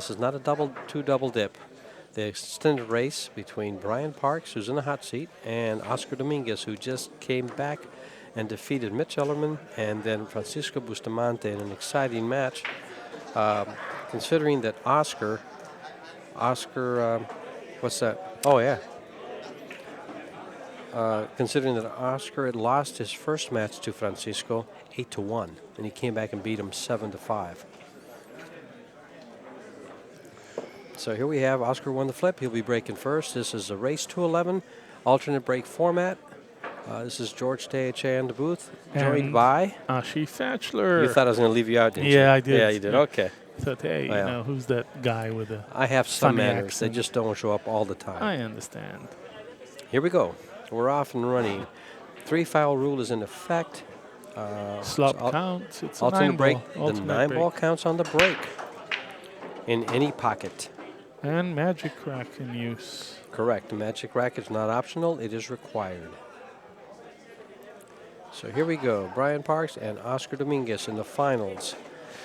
This is not a two double dip. The extended race between Brian Parks, who's in the hot seat, and Oscar Dominguez, who just came back and defeated Mitch Ellerman and then Francisco Bustamante in an exciting match. Considering that Oscar, what's that? Oh, yeah. Considering that Oscar had lost his first match to Francisco 8-1, and he came back and beat him 7-5. So here we have Oscar won the flip. He'll be breaking first. This is a race to 11, alternate break format. This is George Teache in the booth, joined by Ashi Thatchler. You thought I was going to leave you out, didn't you? Yeah, I did. Yeah, you did. Okay. I thought, hey, Well, you know, who's that guy with the I have some funny manners. accent? They just don't show up all the time. I understand. Here we go. We're off and running. 3-foul rule is in effect. Slop counts. It's a alternate 9 break. ball. The 9 ball counts on the break in any pocket. And magic rack in use. Correct. The magic rack is not optional. It is required. So here we go. Brian Parks and Oscar Dominguez in the finals.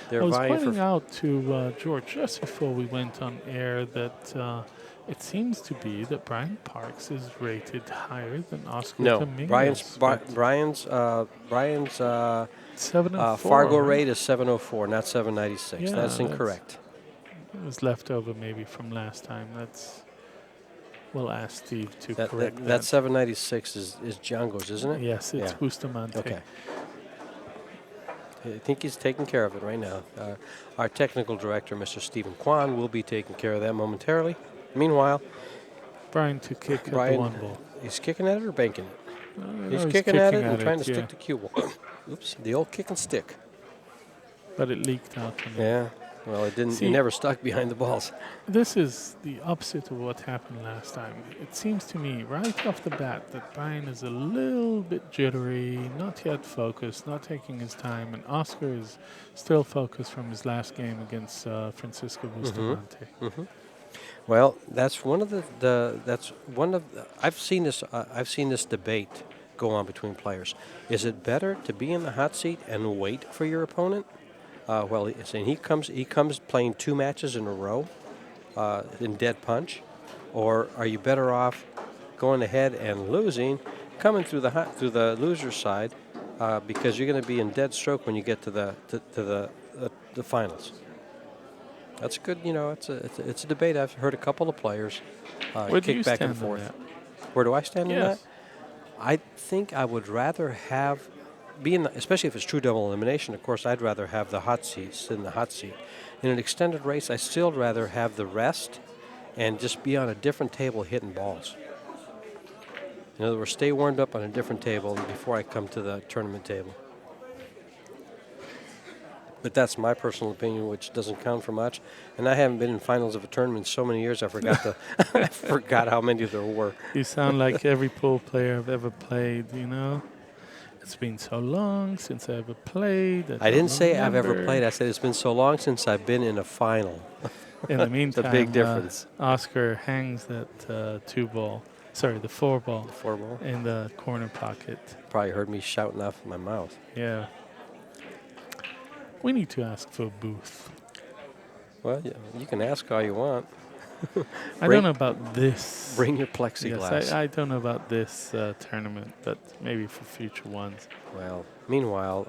They're I was vying pointing for out to George just before we went on air that it seems to be that Brian Parks is rated higher than Oscar Dominguez. Brian's 7-4. Fargo rate is 704, not 796. Yeah, that's incorrect. It was left over maybe from last time. We'll ask Steve to correct that. That 796 is Django's, isn't it? Yes, it's Bustamante. Okay. I think he's taking care of it right now. Our technical director, Mr. Stephen Kwan, will be taking care of that momentarily. Meanwhile, Brian to kick at the 1 ball. He's kicking at it or banking it? He's kicking at it and trying to stick the cue ball. Oops, the old kick and stick. But it leaked out. Yeah. Well, it didn't. It never stuck behind the balls. This is the opposite of what happened last time. It seems to me right off the bat that Brian is a little bit jittery, not yet focused, not taking his time, and Oscar is still focused from his last game against Francisco Bustamante. Well, that's one of I've seen this debate go on between players. Is it better to be in the hot seat and wait for your opponent? Well, he comes playing 2 matches in a row in dead punch, or are you better off going ahead and losing, coming through the loser's side because you're going to be in dead stroke when you get to the finals. That's a good, it's a debate. I've heard a couple of players kick back and forth. Where do I stand in that? I think I would rather have. Especially if it's true double elimination, of course, I'd rather have the hot seats than the hot seat. In an extended race, I still rather have the rest and just be on a different table hitting balls. In other words, stay warmed up on a different table before I come to the tournament table. But that's my personal opinion, which doesn't count for much. And I haven't been in finals of a tournament in so many years, I forgot I forgot how many there were. You sound like every pool player I've ever played, you know? It's been so long since I ever played. I didn't say I've ever played. I said it's been so long since I've been in a final. In the meantime, the big difference. Oscar hangs that 2 ball. Sorry, the 4 ball. The 4 ball? In the corner pocket. Probably heard me shouting off my mouth. Yeah. We need to ask for a booth. Well, yeah, you can ask all you want. I don't know about this. Bring your plexiglass. Yes, I don't know about this tournament, but maybe for future ones. Well, meanwhile,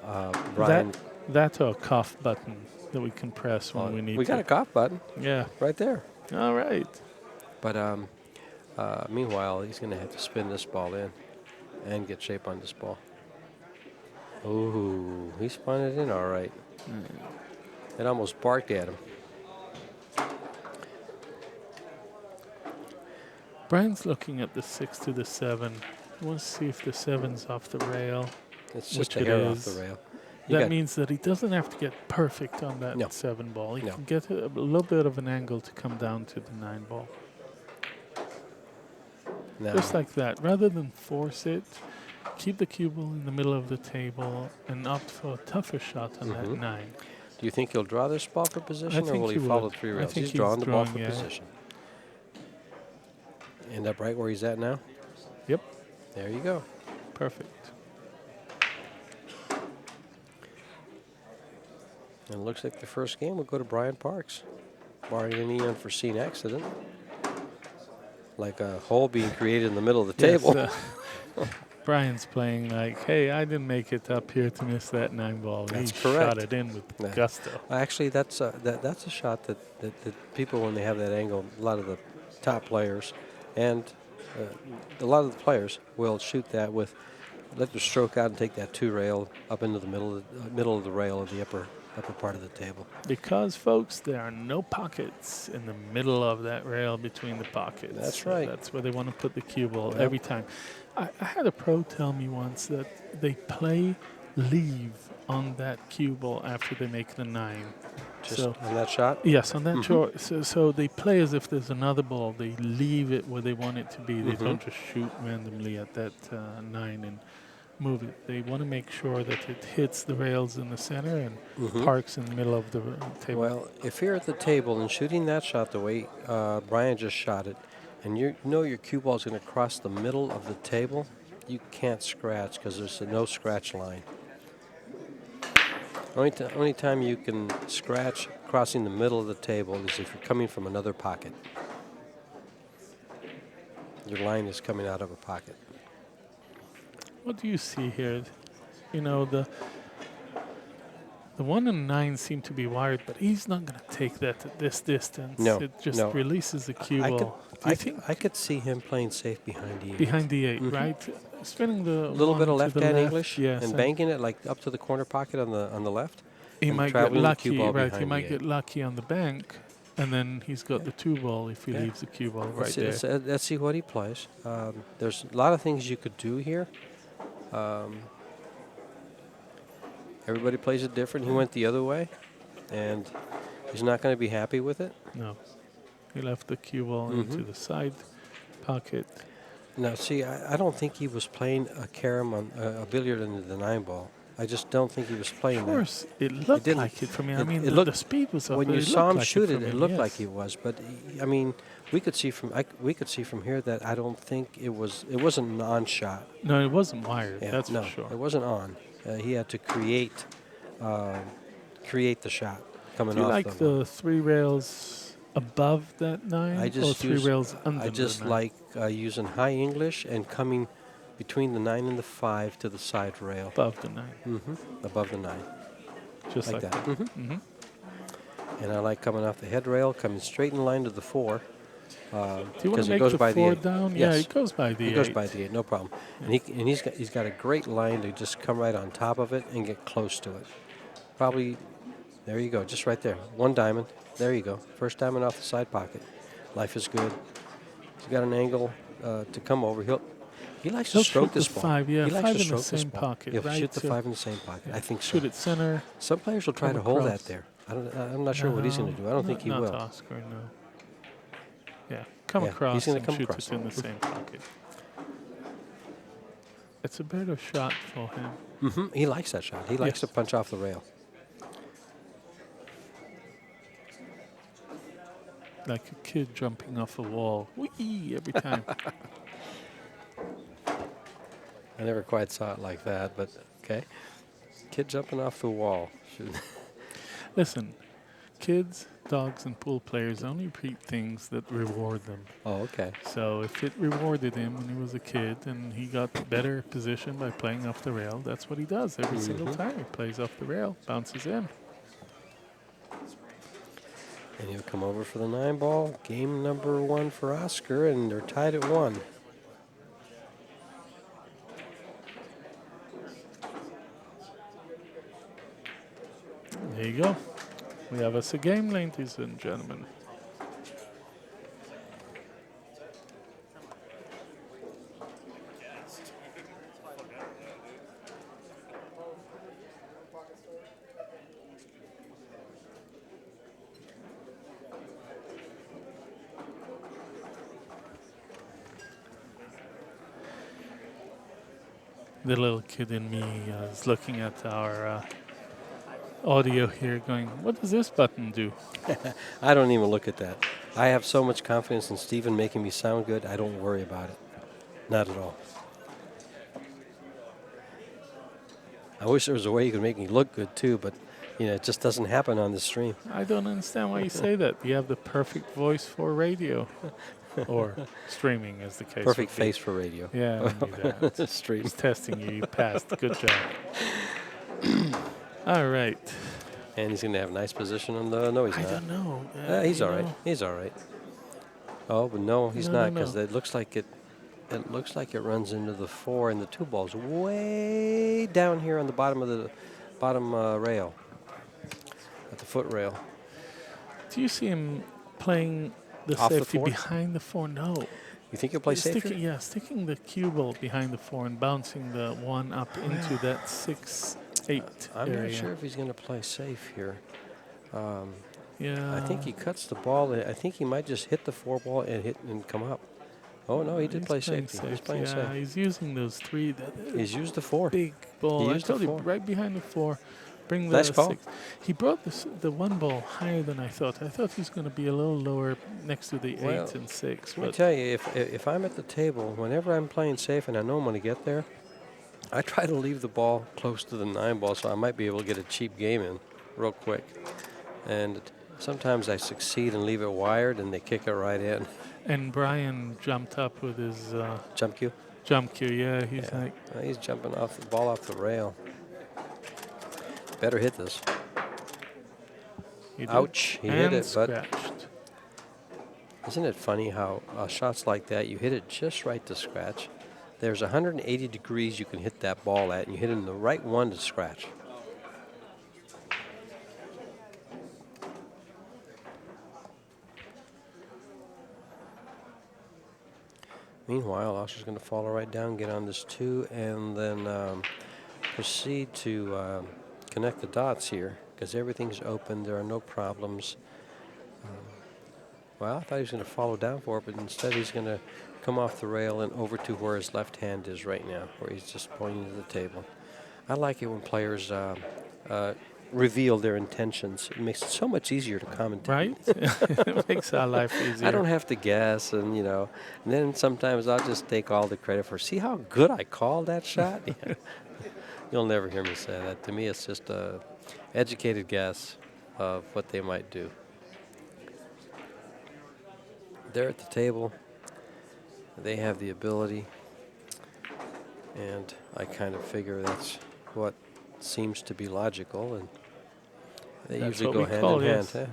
Brian. That or a cough button that we can press when we need to. We got a cough button. Yeah. Right there. All right. But meanwhile, he's going to have to spin this ball in and get shape on this ball. Ooh, he spun it in all right. It almost barked at him. Brian's looking at the 6 to the 7. He wants to see if the 7's off the rail. It's just a hair off the rail. That means that he doesn't have to get perfect on that 7 ball. He can get a little bit of an angle to come down to the 9 ball. No. Just like that. Rather than force it, keep the cue ball in the middle of the table and opt for a tougher shot on that 9. Do you think he'll draw this ball for position, or will he follow 3 rails? He's drawing the ball for position. End up right where he's at now? Yep. There you go. Perfect. And it looks like the first game will go to Brian Parks. barring any unforeseen accident, like a hole being created in the middle of the Yes, table. Brian's playing like, hey, I didn't make it up here to miss that 9-ball. He That's shot correct. it in with Yeah. gusto. Actually, that's a shot that people, when they have that angle, a lot of the top players and a lot of the players will shoot that with, let the stroke out and take that 2 rail up into the middle of the rail of the upper part of the table. Because, folks, there are no pockets in the middle of that rail between the pockets. That's So right. that's where they want to put the cue ball Yep. every time. I had a pro tell me once that they play leave on that cue ball after they make the 9. Just So on that shot. yes, on that short. So they play as if there's another ball. They leave it where they want it to be. They don't just shoot randomly at that 9 and move it. They want to make sure that it hits the rails in the center and parks in the middle of the table. Well, if you're at the table and shooting that shot the way Brian just shot it, and you know your cue ball is going to cross the middle of the table, you can't scratch because there's no scratch line. Only time you can scratch crossing the middle of the table is if you're coming from another pocket. Your line is coming out of a pocket. What do you see here? You know, the 1 and 9 seem to be wired, but he's not going to take that to this distance. No, It just no. releases the cue ball. I could see him playing safe behind the 8. Behind the 8, right? Spinning the A little bit of one to the left-hand left, English yes, and banking it like up to the corner pocket on the left. he and might get traveling the cue lucky, ball right? He behind might the get 8. lucky on the bank, and then he's got the 2 ball if he Yeah. leaves the cue ball right Let's, there. let's see what he plays. There's a lot of things you could do here. Everybody plays it different. He went the other way, and he's not going to be happy with it. No, he left the cue ball into the side pocket. Now, see, I don't think he was playing a carom on a billiard into the 9 ball. I just don't think he was playing Of that. course, it looked didn't- like it for me. I it- mean, it the looked- speed was up. When but you it saw looked him like shoot for it, me, it looked yes. like he was. But I mean, we could see from here that I don't think it wasn't an on shot. No, it wasn't wired. Yeah, That's no, for sure. it wasn't on. He had to create the shot coming Do you off like the 3 rails above that 9 I or just 3 rails under I just the 9? like using high English and coming between the 9 and the 5 to the side rail. Above the 9. Above the 9. Just Like like that. that. And I like coming off the head rail, coming straight in line to the 4. Do you want Because to it make goes the by the 4 8. down? Yes. Yeah, it goes by the 8. It goes by the 8, no problem. And he's got a great line to just come right on top of it and get close to it. Probably, there you go, just right there. 1 diamond. There you go. First diamond off the side pocket. Life is good. He's got an angle to come over. He likes He'll to stroke shoot the this ball. 5, yeah, he likes 5 to in the stroke this same ball. pocket, He'll right? shoot the So- 5 in the same pocket. I think so. Shoot it center. Some players will try come to hold across. that there. I'm not sure what he's going to do. I don't think he not will. Oscar, no. Yeah, come Yeah, across he's gonna and come shoot across. it in the same pocket. It's a better shot for him. He likes that shot. He likes Yes. to punch off the rail. Like a kid jumping off a wall. Whee! Every time. I never quite saw it like that, but okay. Kid jumping off the wall. Listen, kids, dogs, and pool players only repeat things that reward them. Oh, okay. So if it rewarded him when he was a kid and he got better position by playing off the rail, that's what he does every single time. He plays off the rail, bounces in. And he'll come over for the 9 ball. Game number 1 for Oscar, and they're tied at 1. There you go. We have us a game, ladies and gentlemen. The little kid in me is looking at our audio here going, what does this button do? I don't even look at that. I have so much confidence in Steven making me sound good, I don't worry about it. Not at all. I wish there was a way you could make me look good too, but It just doesn't happen on the stream. I don't understand why you say that. You have the perfect voice for radio or streaming, as the case Perfect would be. face for radio. Yeah, I knew that. Stream. Just testing you. You passed. Good job. All right. And he's going to have nice position on the. No, he's I not. don't know. He's you all right. know. He's all right. Oh, but no, he's No, not, no, because no. it looks like it. It looks like it runs into the 4, and the 2 ball's way down here on the bottom of the rail, at the foot rail. Do you see him playing the Off the safety 4? behind the 4? No. You think he'll play safe Sticking, here? yeah, sticking the cue ball behind the 4 and bouncing the 1 up into that 6-8 I'm area. not sure if he's going to play safe here. Yeah. I think he cuts the ball. I think he might just hit the 4 ball and come up. Oh no, he did He's play playing safety. He's playing Yeah, safe. he's using those 3. He's used the 4. Big ball. He I used the told you, 4. right behind the 4. Bring the Nice call. 6. He brought the 1 ball higher than I thought. I thought he was going to be a little lower next to the 8 Well, and 6. Let me But tell you, if I'm at the table, whenever I'm playing safe and I know I'm going to get there, I try to leave the ball close to the 9 ball, so I might be able to get a cheap game in real quick. And sometimes I succeed and leave it wired, and they kick it right in. and Brian jumped up with his Jump cue. jump cue. Yeah, he's like, He's jumping off the ball off the rail. Better hit this. he did. Ouch! He and hit it, but scratched. isn't it funny how shots like that, you hit it just right to scratch. There's 180 degrees you can hit that ball at, and you hit it in the right one to scratch. Meanwhile, Oscar's going to follow right down, get on this 2, and then proceed to connect the dots here, because everything's open. There are no problems. Well, I thought he was going to follow down for it, but instead he's going to come off the rail and over to where his left hand is right now, where he's just pointing to the table. I like it when players reveal their intentions. It makes it so much easier to commentate. Right? It makes our life easier. I don't have to guess, and and then sometimes I'll just take all the credit for, see how good I called that shot? Yeah. You'll never hear me say that. To me, it's just a educated guess of what they might do. They're at the table. They have the ability, and I kind of figure that's what seems to be logical, and they That's usually what go we hand call, in yes. hand.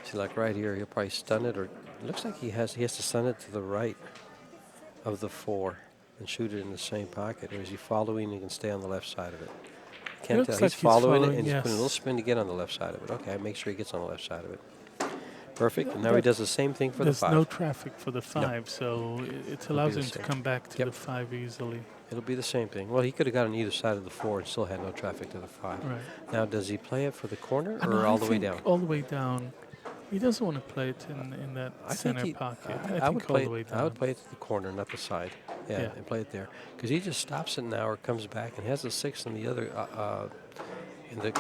See, like right here, he'll probably stun it, or it looks like he has to stun it to the right of the 4 and shoot it in the same pocket. Or is he following? He can stay on the left side of it. Can't looks tell. like He's he's following it, following, and he's yes. putting a little spin to get on the left side of it. Okay, make sure he gets on the left side of it. Perfect. And now he That- does the same thing for the There's 5. no traffic for the 5, so it allows the him to same. come back to Yep. the 5 easily. It'll be the same thing. Well, he could have got on either side of the 4 and still had no traffic to the 5. Right. Now, does he play it for the corner And or I all the way think down? All the way down. He doesn't want to play it in that I think center pocket. I would think all play the way it, down. I would play it to the corner, not the side. Yeah, Yeah. and play it there. Because he just stops it now or comes back and has the 6 on the other, in the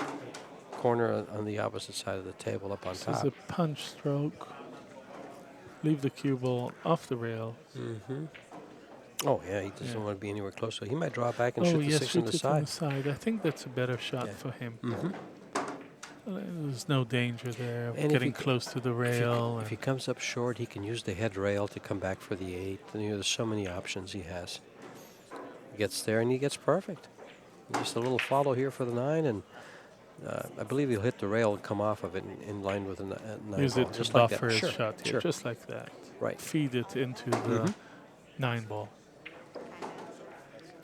corner on the opposite side of the table up on This is top. a punch stroke. Leave the cue ball off the rail. Mm-hmm. Oh, yeah, he doesn't Yeah. want to be anywhere close. So he might draw back and Oh, shoot the yes, 6 shoot on the it on side. the side. I think that's a better shot Yeah. for him. Mm-hmm. There's no danger there of And if getting he c- close to the rail. If he comes up short, he can use the head rail to come back for the 8. And, there's so many options he has. He gets there and he gets perfect. Just a little follow here for the 9, and I believe he'll hit the rail and come off of it in line with a 9 Use ball, it to just like buffer that. his Sure, shot here, sure. just like that. Right. Feed it into the 9 ball.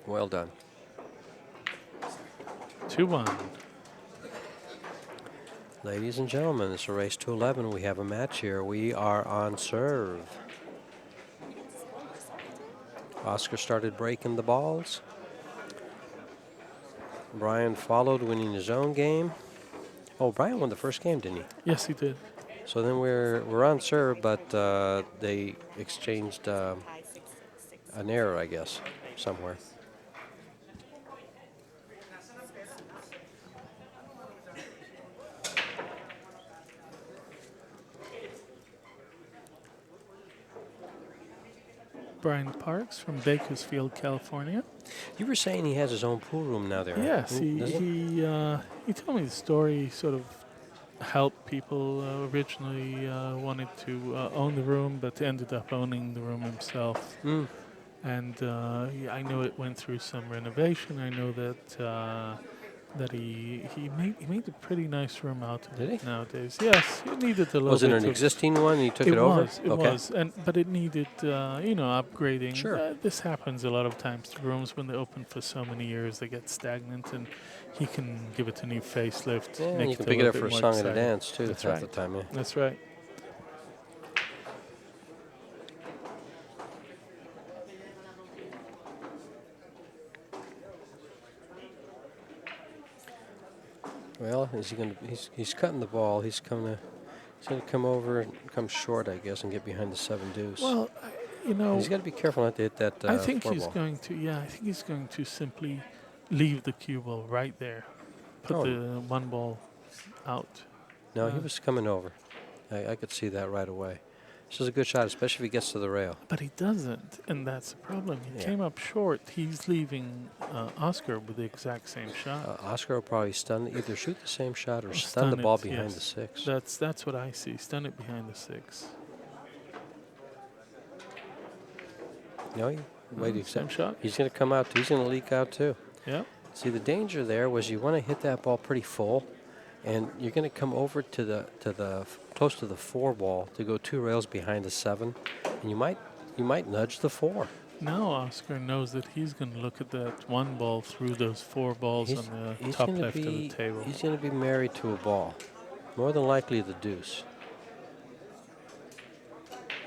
Well done. 2-1. Ladies and gentlemen, it's a race to 11. We have a match here. We are on serve. Oscar started breaking the balls. Brian followed, winning his own game. Oh, Brian won the first game, didn't he? Yes, he did. So then we're on serve, but they exchanged an error, I guess, somewhere. Brian Parks from Bakersfield, California. You were saying he has his own pool room now there. Yes, Does he? he told me the story. Sort of helped people originally wanted to own the room, but ended up owning the room himself. Mm. And I know it went through some renovation. I know that he made a pretty nice room out of Did it he? nowadays. Yes, it needed a little Was it bit an of existing one and he took it it over? was, it Okay. was, but it needed upgrading. Sure. This happens a lot of times to rooms when they open for so many years, they get stagnant, and he can give it a new facelift. Yeah, make you can a pick it little up bit for a more song and a exciting. dance too. That's half right. the time, yeah. That's right. Well, is he going to? He's cutting the ball. He's going to come over and come short, I guess, and get behind the 7 deuce. Well, He's got to be careful not to hit that. I think four he's ball. going to. Yeah, I think he's going to simply leave the cue ball right there, put the one ball out. No, he was coming over. I could see that right away. This is a good shot, especially if he gets to the rail. But he doesn't, and that's the problem. He Yeah. came up short. He's leaving Oscar with the exact same shot. Oscar will probably either shoot the same shot or stun the ball it, behind yes. the 6. That's what I see. Stun it behind the 6. No, Same shot. He's going to come out. He's going to leak out too. Yeah. See, the danger there was you want to hit that ball pretty full, and you're going to come over to the close to the 4 ball to go 2 rails behind the 7, and you might nudge the 4. Now Oscar knows that he's going to look at that one ball through those 4 balls on the top left of the table. He's going to be married to a ball, more than likely the deuce.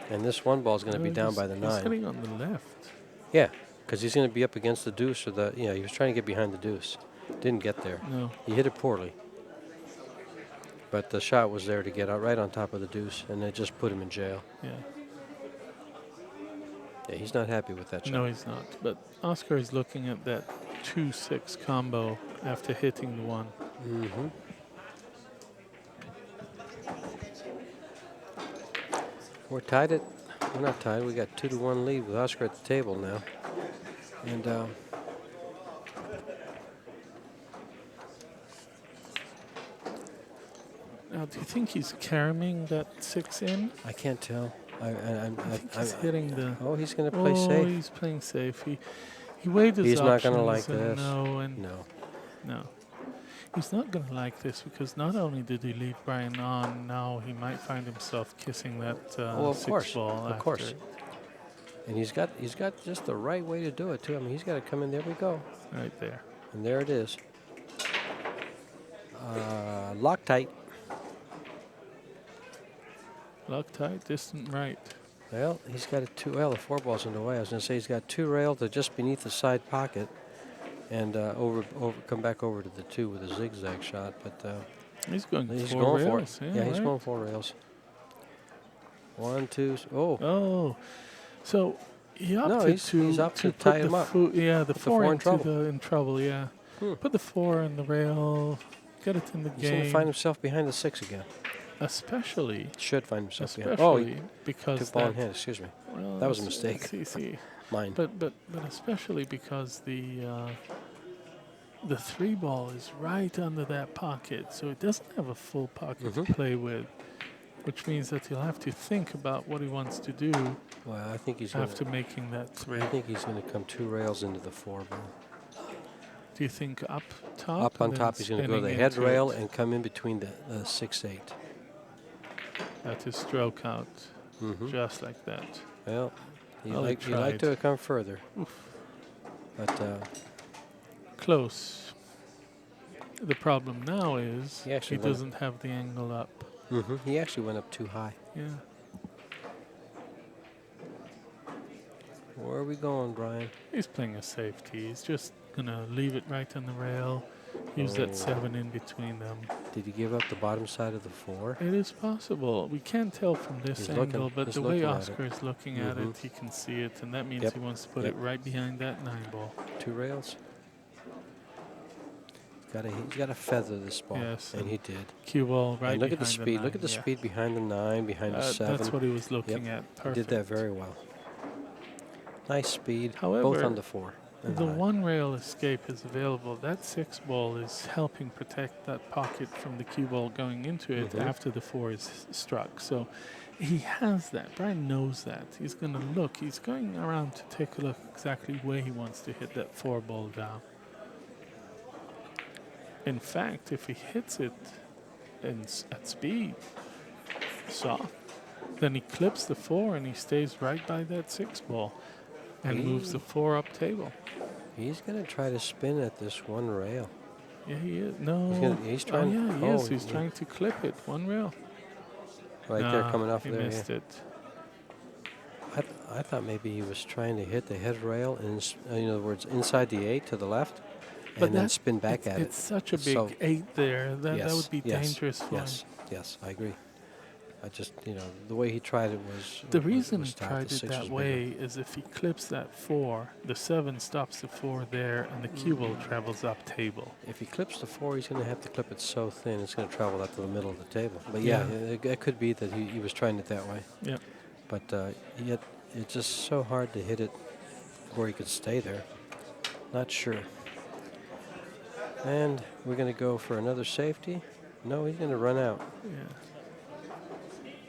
And this one ball is going to be down by the 9. He's hitting on the left. Yeah, because he's going to be up against the deuce or he was trying to get behind the deuce. Didn't get there. No. He hit it poorly. But the shot was there to get out right on top of the deuce, and it just put him in jail. Yeah. Yeah, he's not happy with that shot. No, he's not. But Oscar is looking at that 2-6 combo after hitting the 1. Mm-hmm. We're not tied. We got 2-1 lead with Oscar at the table now. And now, do you think he's carrying that 6 in? I can't tell. I think he's hitting the. Oh, he's going to play safe. He's playing safe. He weighed his He's not going to options like and this. No. He's not going to like this because not only did he lead Brian on, now he might find himself kissing that 6 ball. Of course. And he's got just the right way to do it too. I mean, he's got to come in. There we go. Right there. And there it is. Loctite. Loctite, distant right. Well, he's got the 4 ball's in the way. I was going to say he's got 2 rails to just beneath the side pocket, and come back over to the 2 with a zigzag shot. But he's going for rails. it. Yeah, he's going 4 rails. 1, 2. Oh. So he opted he's up to put tie the him up. The 4 in trouble. in trouble. Yeah. Put the 4 in the rail. Get it in the He's going to game. find himself behind the 6 again. Should find himself behind. Oh, because took ball in hand. Excuse me. Well, That was a mistake. See. Mine. But especially because the 3 ball is right under that pocket, so it doesn't have a full pocket to play with, which means that he'll have to think about what he wants to do. Well, I think he's after making that 3. I think he's going to come 2 rails into the 4 ball. Do you think up top? Up on top, he's going to go to the head rail and come in between the 6-8. That's his stroke out, just like that. Well, he'd like to come further. Oof. But close. The problem now is he doesn't have the angle up. He actually went up too high. Yeah. Where are we going, Brian? He's playing a safety. He's just going to leave it right on the rail. Use that 7 in between them. Did he give up the bottom side of the 4? It is possible. We can't tell from this angle, but the way Oscar is looking at it, he can see it, and that means he wants to put it right behind that 9 ball. 2 rails. He's got to feather this ball, and he did. Cue ball right and look behind at the speed. 9, Look at the speed behind the 9, behind the 7. That's what he was looking at. Perfect. He did that very well. Nice speed, both However, on the 4. and the high. one rail escape is available. That 6 ball is helping protect that pocket from the cue ball going into it after the 4 is struck. So he has that. Brian knows that. He's going to look. He's going around to take a look exactly where he wants to hit that 4 ball down. In fact, if he hits it at speed, soft, then he clips the 4 and he stays right by that 6 ball and moves the 4 up table. He's going to try to spin at this one rail. Yeah, he is. No. He's trying. Oh, yeah, he is. He's trying to clip it. One rail. Right there, coming off he there. missed it. I thought maybe he was trying to hit the head rail, and in other words, inside the 8 to the left, and then spin back at it. It's such a big 8 there. That would be dangerous for him. Yes, I agree. I just, the way he tried it was... The reason he tough. tried The it 6 that was way bigger. is if he clips that 4, the 7 stops the 4 there, and the cue ball travels up table. If he clips the 4, he's going to have to clip it so thin, it's going to travel out to the middle of the table. But yeah, it could be that he was trying it that way. Yeah. But yet, it's just so hard to hit it where he could stay there. Not sure. And we're going to go for another safety. No, he's going to run out. Yeah.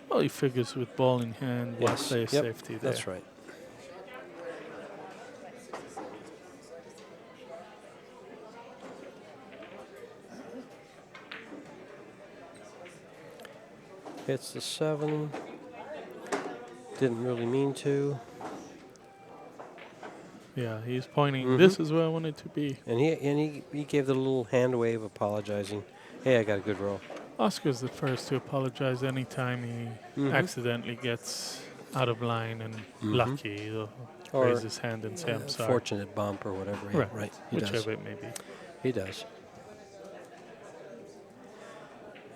Well, he figures with ball in hand, we'll play a safety there. That's right. Hits the 7. Didn't really mean to. Yeah, he's pointing, this is where I want it to be. And he gave the little hand wave apologizing. Hey, I got a good roll. Oscar's the first to apologize anytime he accidentally gets out of line and lucky. He'll raise his hand and say, I'm sorry. Fortunate bump or whatever. Right. He Whichever does. it may be. He does.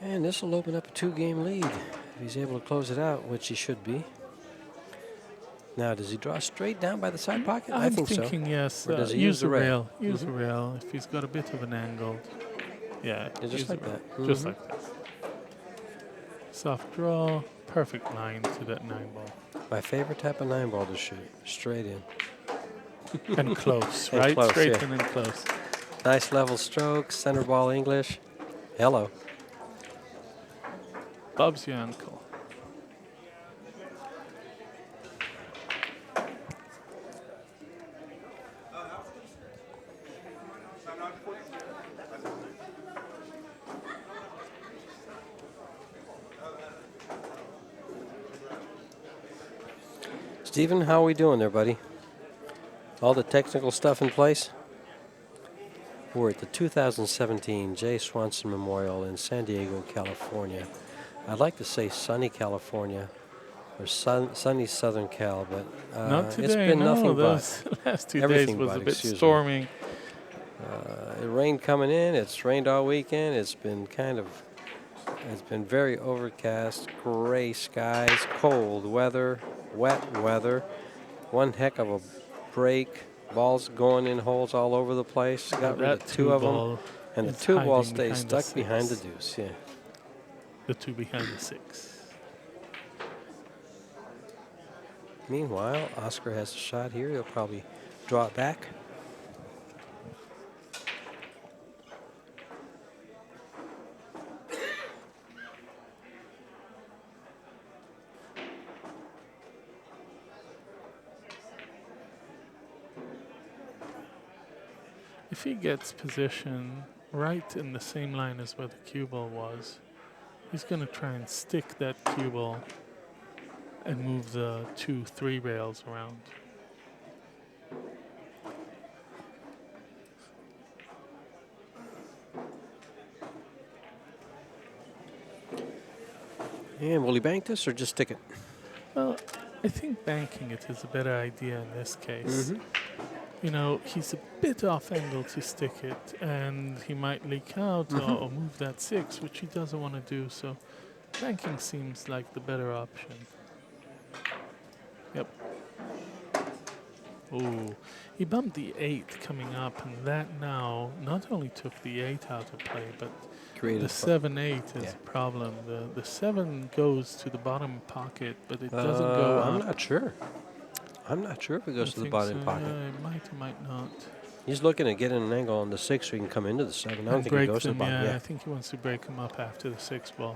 And this will open up a 2-game lead if he's able to close it out, which he should be. Now, does he draw straight down by the side pocket? I think so. I'm thinking yes. Or does he use the rail. rail? Use the rail if he's got a bit of an angle. Yeah, just like that. Just like that. Soft draw, perfect line to that 9 ball. My favorite type of 9 ball to shoot, straight in. And close, And right? close, Straight yeah. in and close. Nice level stroke, center ball English. Hello. Bob's your uncle. Stephen, how are we doing there, buddy? All the technical stuff in place? We're at the 2017 J. Swanson Memorial in San Diego, California. I'd like to say sunny California or sunny Southern Cal, but Not today, it's been nothing those but. last 2 days everything was but, a bit excuse me. stormy. It rained coming in. It's rained all weekend. It's been very overcast, gray skies, cold weather, wet weather. One heck of a break. Balls going in holes all over the place. Got rid of 2 of them. And the 2 ball stays stuck behind the deuce. Yeah. The 2 behind the 6. Meanwhile, Oscar has a shot here. He'll probably draw it back. If he gets position right in the same line as where the cue ball was, he's going to try and stick that cue ball and move the 2-3 rails around. And will he bank this or just stick it? Well, I think banking it is a better idea in this case. You know, he's a bit off angle to stick it, and he might leak out or move that 6, which he doesn't want to do. So banking seems like the better option. Yep. Ooh, he bumped the 8 coming up, and that now not only took the 8 out of play, but the 7-8 is a problem. The 7 goes to the bottom pocket, but it doesn't go up. I'm not sure. I'm not sure if it I goes to the think bottom so. pocket. Yeah, it might or might not. He's looking at getting an angle on the 6 so he can come into the 7. I don't And think he break goes to the them, bottom. yeah. Yeah. I think he wants to break them up after the 6 ball.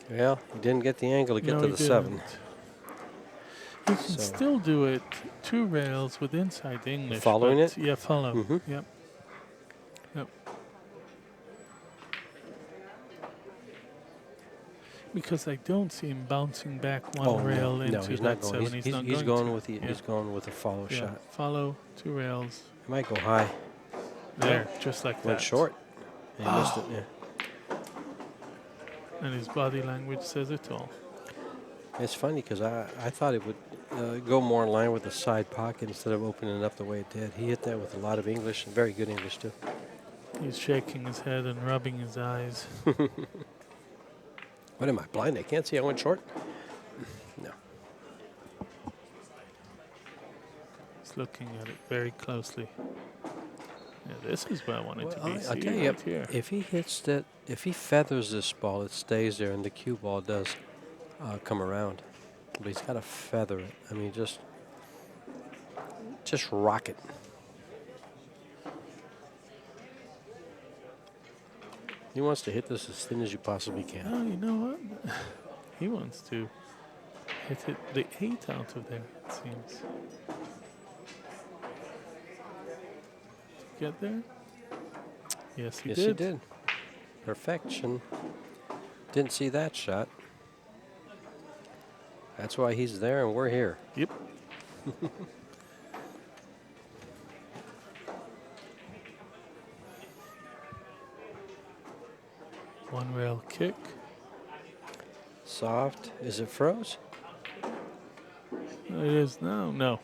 Well, he didn't get the angle to get No, to he the 7. didn't. You can So- still do it 2 rails with inside English. Following but it? Yeah, follow. Mhm. Yep. Yep. Because I don't see him bouncing back one rail no, into he's that not 7. going. He's not He's going going to. with the Yeah. he's going with a follow Yeah, shot. follow 2 rails. He might go high. There, just like Went that. short. He missed it. Yeah. And his body language says it all. It's funny because I thought it would go more in line with the side pocket instead of opening it up the way it did. He hit that with a lot of English, and very good English too. He's shaking his head and rubbing his eyes. What am I, blind? I can't see I went short? No. He's looking at it very closely. Yeah, this is where I wanted to be. I'll See, tell you, right here. if he hits that, if he feathers this ball, it stays there, and the cue ball does come around. But he's got to feather it. I mean, just rock it. He wants to hit this as thin as you possibly can. Oh, you know what? He wants to hit it the 8 out of there, it seems. Get there? Yes, he Yes, did. he did. Perfection. Didn't see that shot. That's why he's there and we're here. Yep. One rail kick. Soft. Is it froze? It is now. No.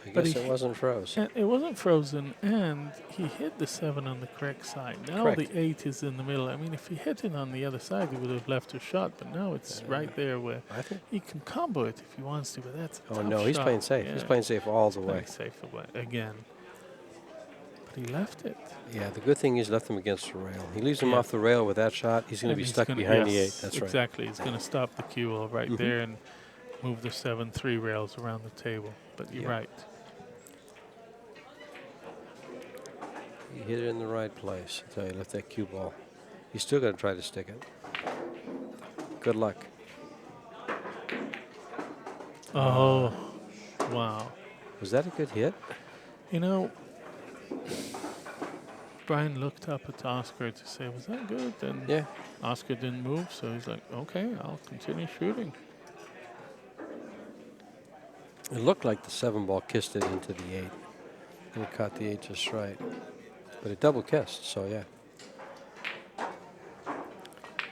I But guess he- it wasn't froze. And it wasn't frozen, and he hit the 7 on the correct side. Now Correct. the 8 is in the middle. I mean, if he hit it on the other side, he would have left a shot, but now it's right there where I think. he can combo it if he wants to, but that's a Oh tough no, he's shot. playing safe. He's Yeah, playing safe all the way. playing safe away again. But he left it. Yeah, the good thing is left him against the rail. He leaves him Yeah. off the rail with that shot. He's going to And be he's stuck gonna- behind the 8. yes, That's right. exactly. He's going to stop the cue ball right Mhm. there and move the 7 3 rails around the table. But you're Yep. right. He hit it in the right place. I tell you, left that cue ball. He's still going to try to stick it. Good luck. Oh, wow. Was that a good hit? You know, Brian looked up at Oscar to say, was that good? And Yeah. Oscar didn't move, so he's like, okay, I'll continue shooting. It looked like the 7 ball kissed it into the 8. And it caught the 8 just right. But it double kissed, so yeah.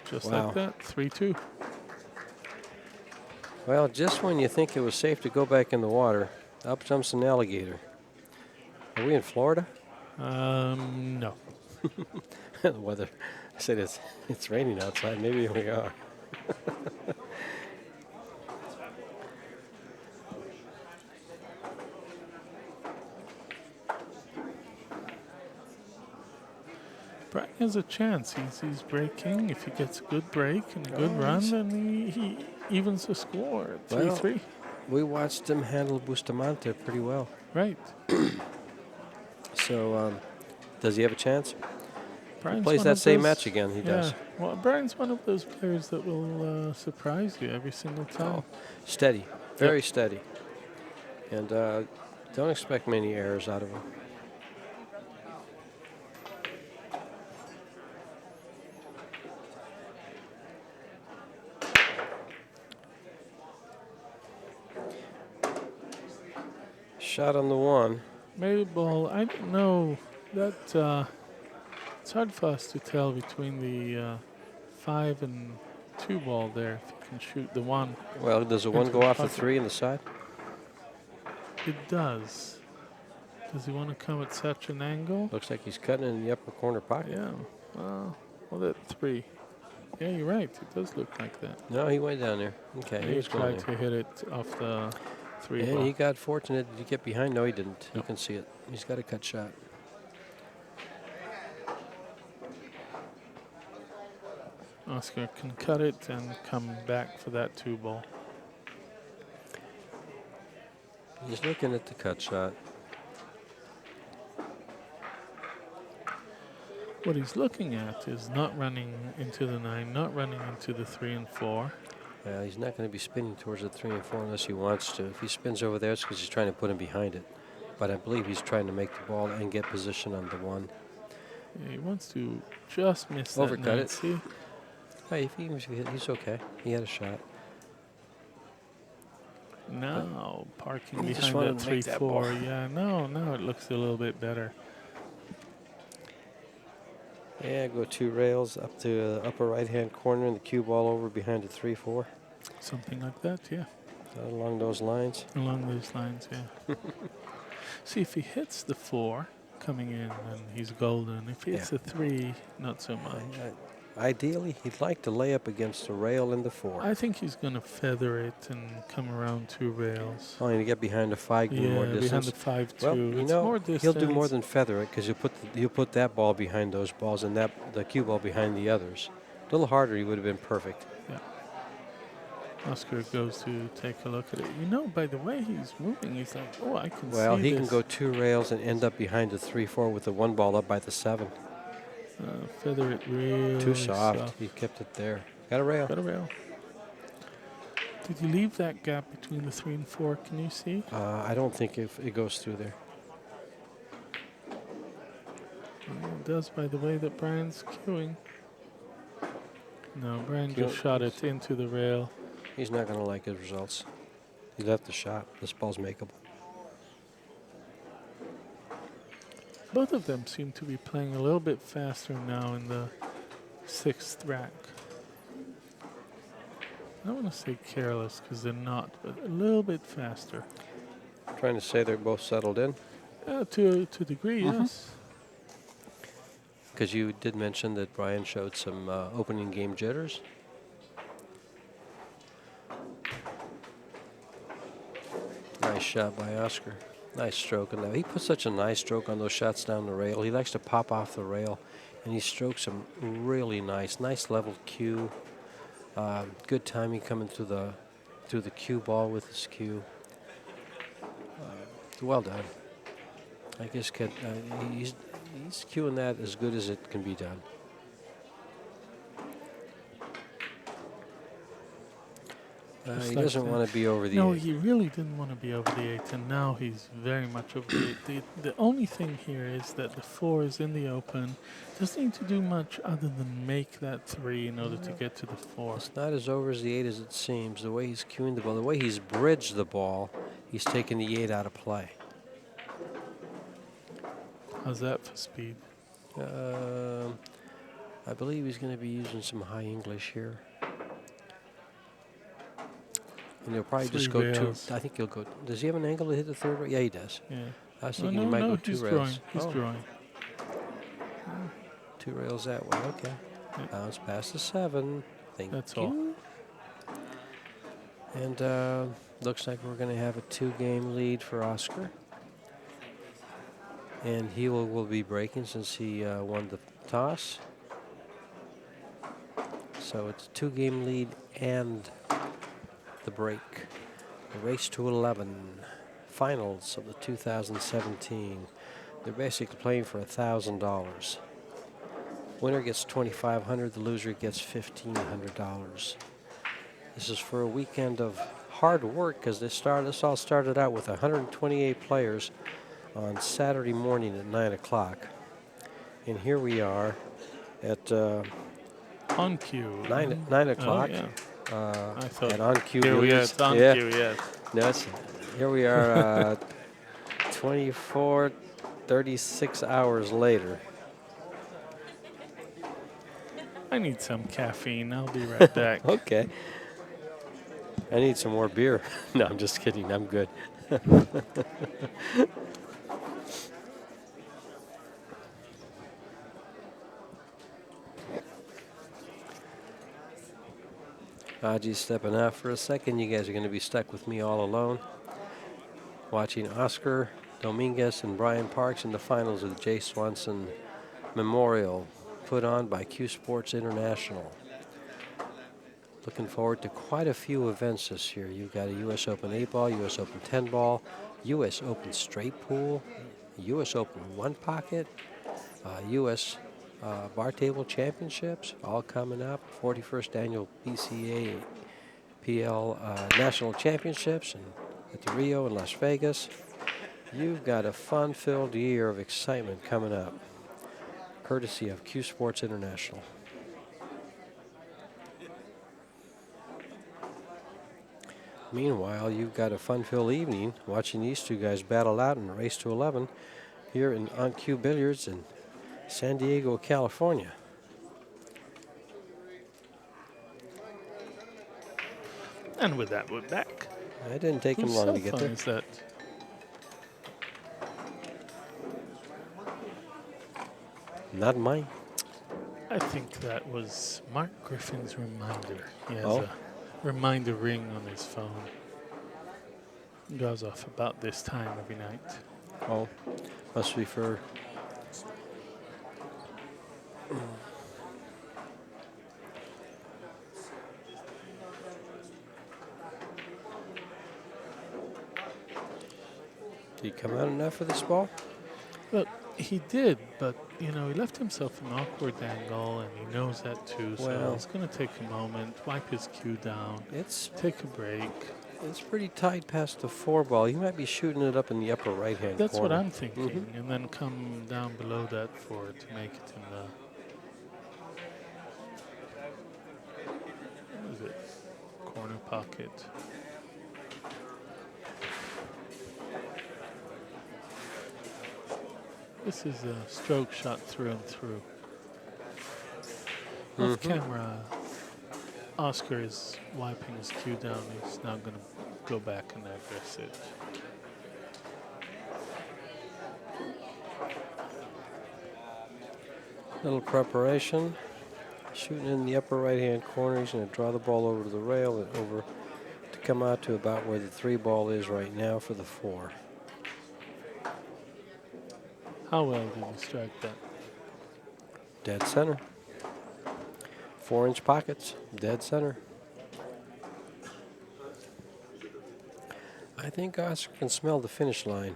Just Wow. like that, 3-2. Well, just when you think it was safe to go back in the water, up jumps an alligator. Are we in Florida? No. The weather. I said it's raining outside. Maybe we are. Brian has a chance. He's breaking. If he gets a good break and a good run, then he evens the score at 3-3. We watched him handle Bustamante pretty well. Right. So, does he have a chance? Brian's Plays one that of same those- match again. He does. Yeah. Well, Brian's one of those players that will surprise you every single time. Steady, very steady. And don't expect many errors out of him. Shot on the 1. Maybe ball. I don't know. That it's hard for us to tell between the 5 and 2 ball there. If you can shoot the 1, Well, does the 1 Into go the off the pocket. 3 in the side? it does. Does he want to come at such an angle? Looks like he's cutting in the upper corner pocket. Yeah. Well, that 3. Yeah, you're right. It does look like that. No, he went down there. Okay, he was going tried there. to hit it off the 3 And ball. he got fortunate. Did he get behind? No, he didn't. You Nope. can see it. He's got a cut shot. Oscar can cut it and come back for that 2 ball. He's looking at the cut shot. What he's looking at is not running into the 9, not running into the 3 and 4. He's not going to be spinning towards the 3 and 4 unless he wants to. If he spins over there, it's because he's trying to put him behind it. But I believe he's trying to make the ball and get position on the 1. Yeah, he wants to just miss that Overcut 9. it. See? Hey, if he hit, he's okay. He had a shot. Now parking He just behind wanted that to make that 3-4. ball. Yeah, no, it looks a little bit better. Yeah, go 2 rails up to the upper right-hand corner and the cue ball over behind the 3-4. Something like that, yeah. Along those lines. Along those lines, yeah. See, if he hits the 4 coming in, then he's golden. If he hits the 3, not so much. Ideally, he'd like to lay up against the rail and the 4. I think he's going to feather it and come around 2 rails. Only to get behind the 5, give him more Yeah, distance. behind the 5-2. Well, you it's know, more distance. he'll do more than feather it because he'll put that ball behind those balls and the cue ball behind the others. A little harder, he would have been perfect. Yeah. Oscar goes to take a look at it. You know, by the way he's moving, he's like, oh, I can see Well, he this. can go 2 rails and end up behind the 3-4 with the 1 ball up by the 7. Feather it really Too soft. He kept it there. Got a rail. Got a rail. Did you leave that gap between the 3 and 4? Can you see? I don't think it goes through there. It does by the way that Brian's cueing. No, Brian Cue- just shot it into the rail. He's not going to like his results. He left the shot. This ball's makeable. Both of them seem to be playing a little bit faster now in the 6th rack. I don't want to say careless because they're not, but a little bit faster. Trying to say they're both settled in. To a degree, yes. Because you did mention that Brian showed some opening game jitters. Nice shot by Oscar. Nice stroke on that. He puts such a nice stroke on those shots down the rail. He likes to pop off the rail, and he strokes them really nice. Nice level cue. Good timing coming through the cue ball with his cue. Well done. I guess he's cueing that as good as it can be done. He like doesn't that. want to be over the No, 8. he really didn't want to be over the 8, and now he's very much over the 8. The only thing here is that the 4 is in the open. Doesn't need to do much other than make that 3 in order to get to the 4. It's not as over as the 8 as it seems. The way he's cueing the ball, the way he's bridged the ball, he's taking the 8 out of play. How's that for speed? I believe he's going to be using some high English here. And he'll probably just 3 go 2. rails. I think he'll go. Does he have an angle to hit the 3rd rail? Yeah, he does. Yeah. I was Oh, thinking he might go 2 he's rails. drawing. He's Oh, drawing. 2 rails that way. Okay. Yeah. Bounce past the 7. Thank That's you. all. And looks like we're going to have a 2-game lead for Oscar. And he will be breaking since he won the toss. So it's a 2-game lead and the break. The race to 11. Finals of the 2017. They're basically playing for $1,000. Winner gets $2,500. The loser gets $1,500. This is for a weekend of hard work because this all started out with 128 players on Saturday morning at 9 o'clock. And here we are at On cue. 9 o'clock. Oh, yeah. I thought. And on Cue Here we are. Billiards. It's on Yeah. cue, yes. No, here we are 36 hours later. I need some caffeine. I'll be right back. Okay. I need some more beer. No, I'm just kidding. I'm good. Haji's stepping out for a second. You guys are going to be stuck with me all alone. Watching Oscar Dominguez and Brian Parks in the finals of the J. Swanson Memorial, put on by CueSports International. Looking forward to quite a few events this year. You've got a U.S. Open 8-ball, U.S. Open 10-ball, U.S. Open straight pool, U.S. Open one pocket, U.S. Bar Table Championships, all coming up. 41st Annual BCA PL National Championships at the Rio in Las Vegas. You've got a fun-filled year of excitement coming up, courtesy of CueSports International. Meanwhile, you've got a fun-filled evening watching these two guys battle out in a race to 11 here on Cue Billiards in San Diego, California. And with that, we're back. It didn't take him long to get there. Is that? Not mine. I think that was Mark Griffin's reminder. He has Oh. a reminder ring on his phone. It goes off about this time every night. Oh, must be for... Did he come out enough for this ball? Well, he did, but, you know, he left himself an awkward angle, and he knows that too, so Well. it's going to take a moment, wipe his cue down, take a break. It's pretty tight past the 4-ball. You might be shooting it up in the upper right-hand corner. That's what I'm thinking, and then come down below that for it to make it in the... What is it? Corner pocket. This is a stroke shot through and through. Off camera, Oscar is wiping his cue down. He's now going to go back and address it. Little preparation. Shooting in the upper right-hand corner. He's going to draw the ball over to the rail and over to come out to about where the 3-ball is right now for the 4. How well did he strike that? Dead center. 4-inch pockets. Dead center. I think Oscar can smell the finish line.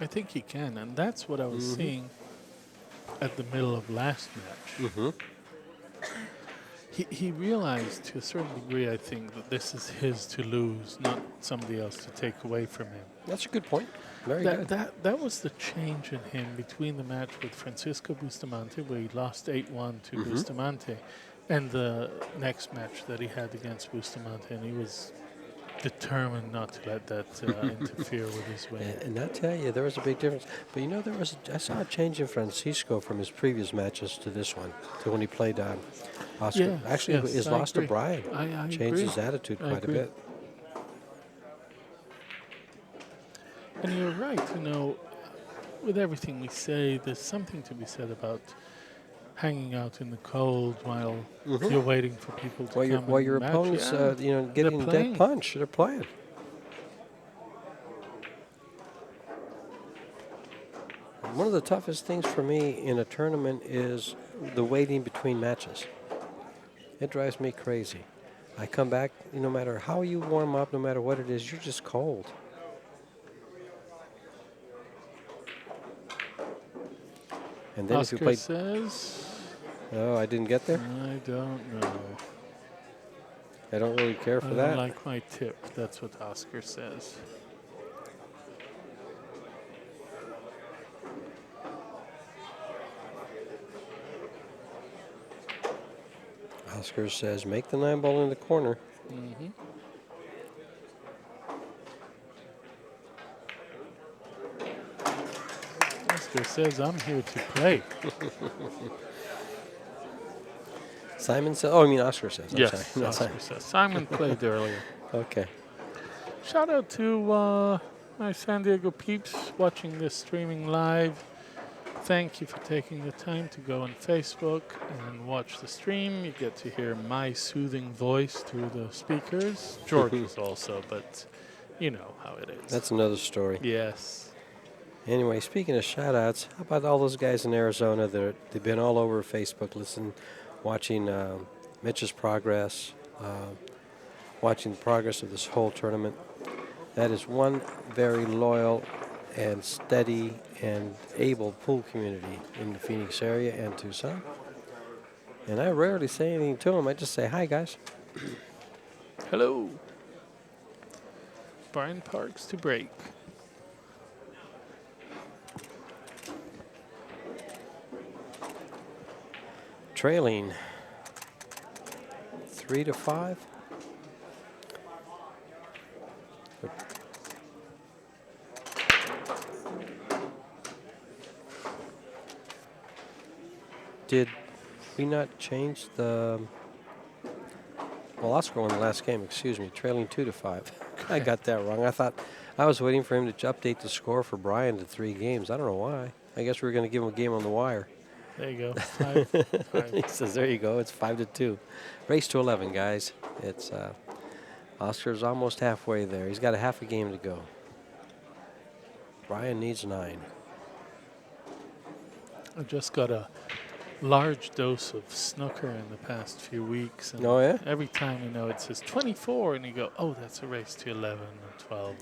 I think he can, and that's what I was seeing at the middle of last match. He realized to a certain degree, I think, that this is his to lose, not somebody else to take away from him. That's a good point. Very good. That was the change in him between the match with Francisco Bustamante, where he lost 8-1 to Bustamante, and the next match that he had against Bustamante, and he was determined not to let that interfere with his win. And I tell you, there was a big difference. But you know, I saw a change in Francisco from his previous matches to this one, to when he played Oscar. Yes, Actually, yes, his I loss to agree. Brian I changed agree. his attitude I quite a agree. bit. And you're right, you know, with everything we say, there's something to be said about hanging out in the cold while you're waiting for people to come While and your match. opponent's, Yeah. getting They're dead playing. punch. They're playing. One of the toughest things for me in a tournament is the waiting between matches. It drives me crazy. I come back, no matter how you warm up, no matter what it is, you're just cold. And then Oscar if you play, says, oh, I didn't get there. I don't know. I don't really care I for don't that. like my tip. That's what Oscar says. Oscar says, make the 9-ball in the corner. Oscar says, I'm here to play. Simon says, oh, I mean Oscar says. I'm Yes, sorry. Not Oscar Simon. says. Simon played earlier. Okay. Shout out to my San Diego peeps watching this streaming live. Thank you for taking the time to go on Facebook and watch the stream. You get to hear my soothing voice through the speakers. George's also, but you know how it is. That's another story. Yes. Anyway, speaking of shout-outs, how about all those guys in Arizona they've been all over Facebook, watching Mitch's progress, watching the progress of this whole tournament. That is one very loyal and steady and able pool community in the Phoenix area and Tucson. And I rarely say anything to them. I just say, hi, guys. Hello. Brian Parks to break. Trailing 3-5. Did we not change the... Well, Oscar won the last game, excuse me, trailing 2-5. I got that wrong. I was waiting for him to update the score for Brian to 3 games. I don't know why. I guess we were going to give him a game on the wire. There you go. 5. He says, there you go. It's 5-2. Race to 11, guys. It's Oscar's almost halfway there. He's got a half a game to go. Brian needs 9. I just got a large dose of snooker in the past few weeks. And Oh, yeah? every time, it says 24, and you go, oh, that's a race to 11 or 12.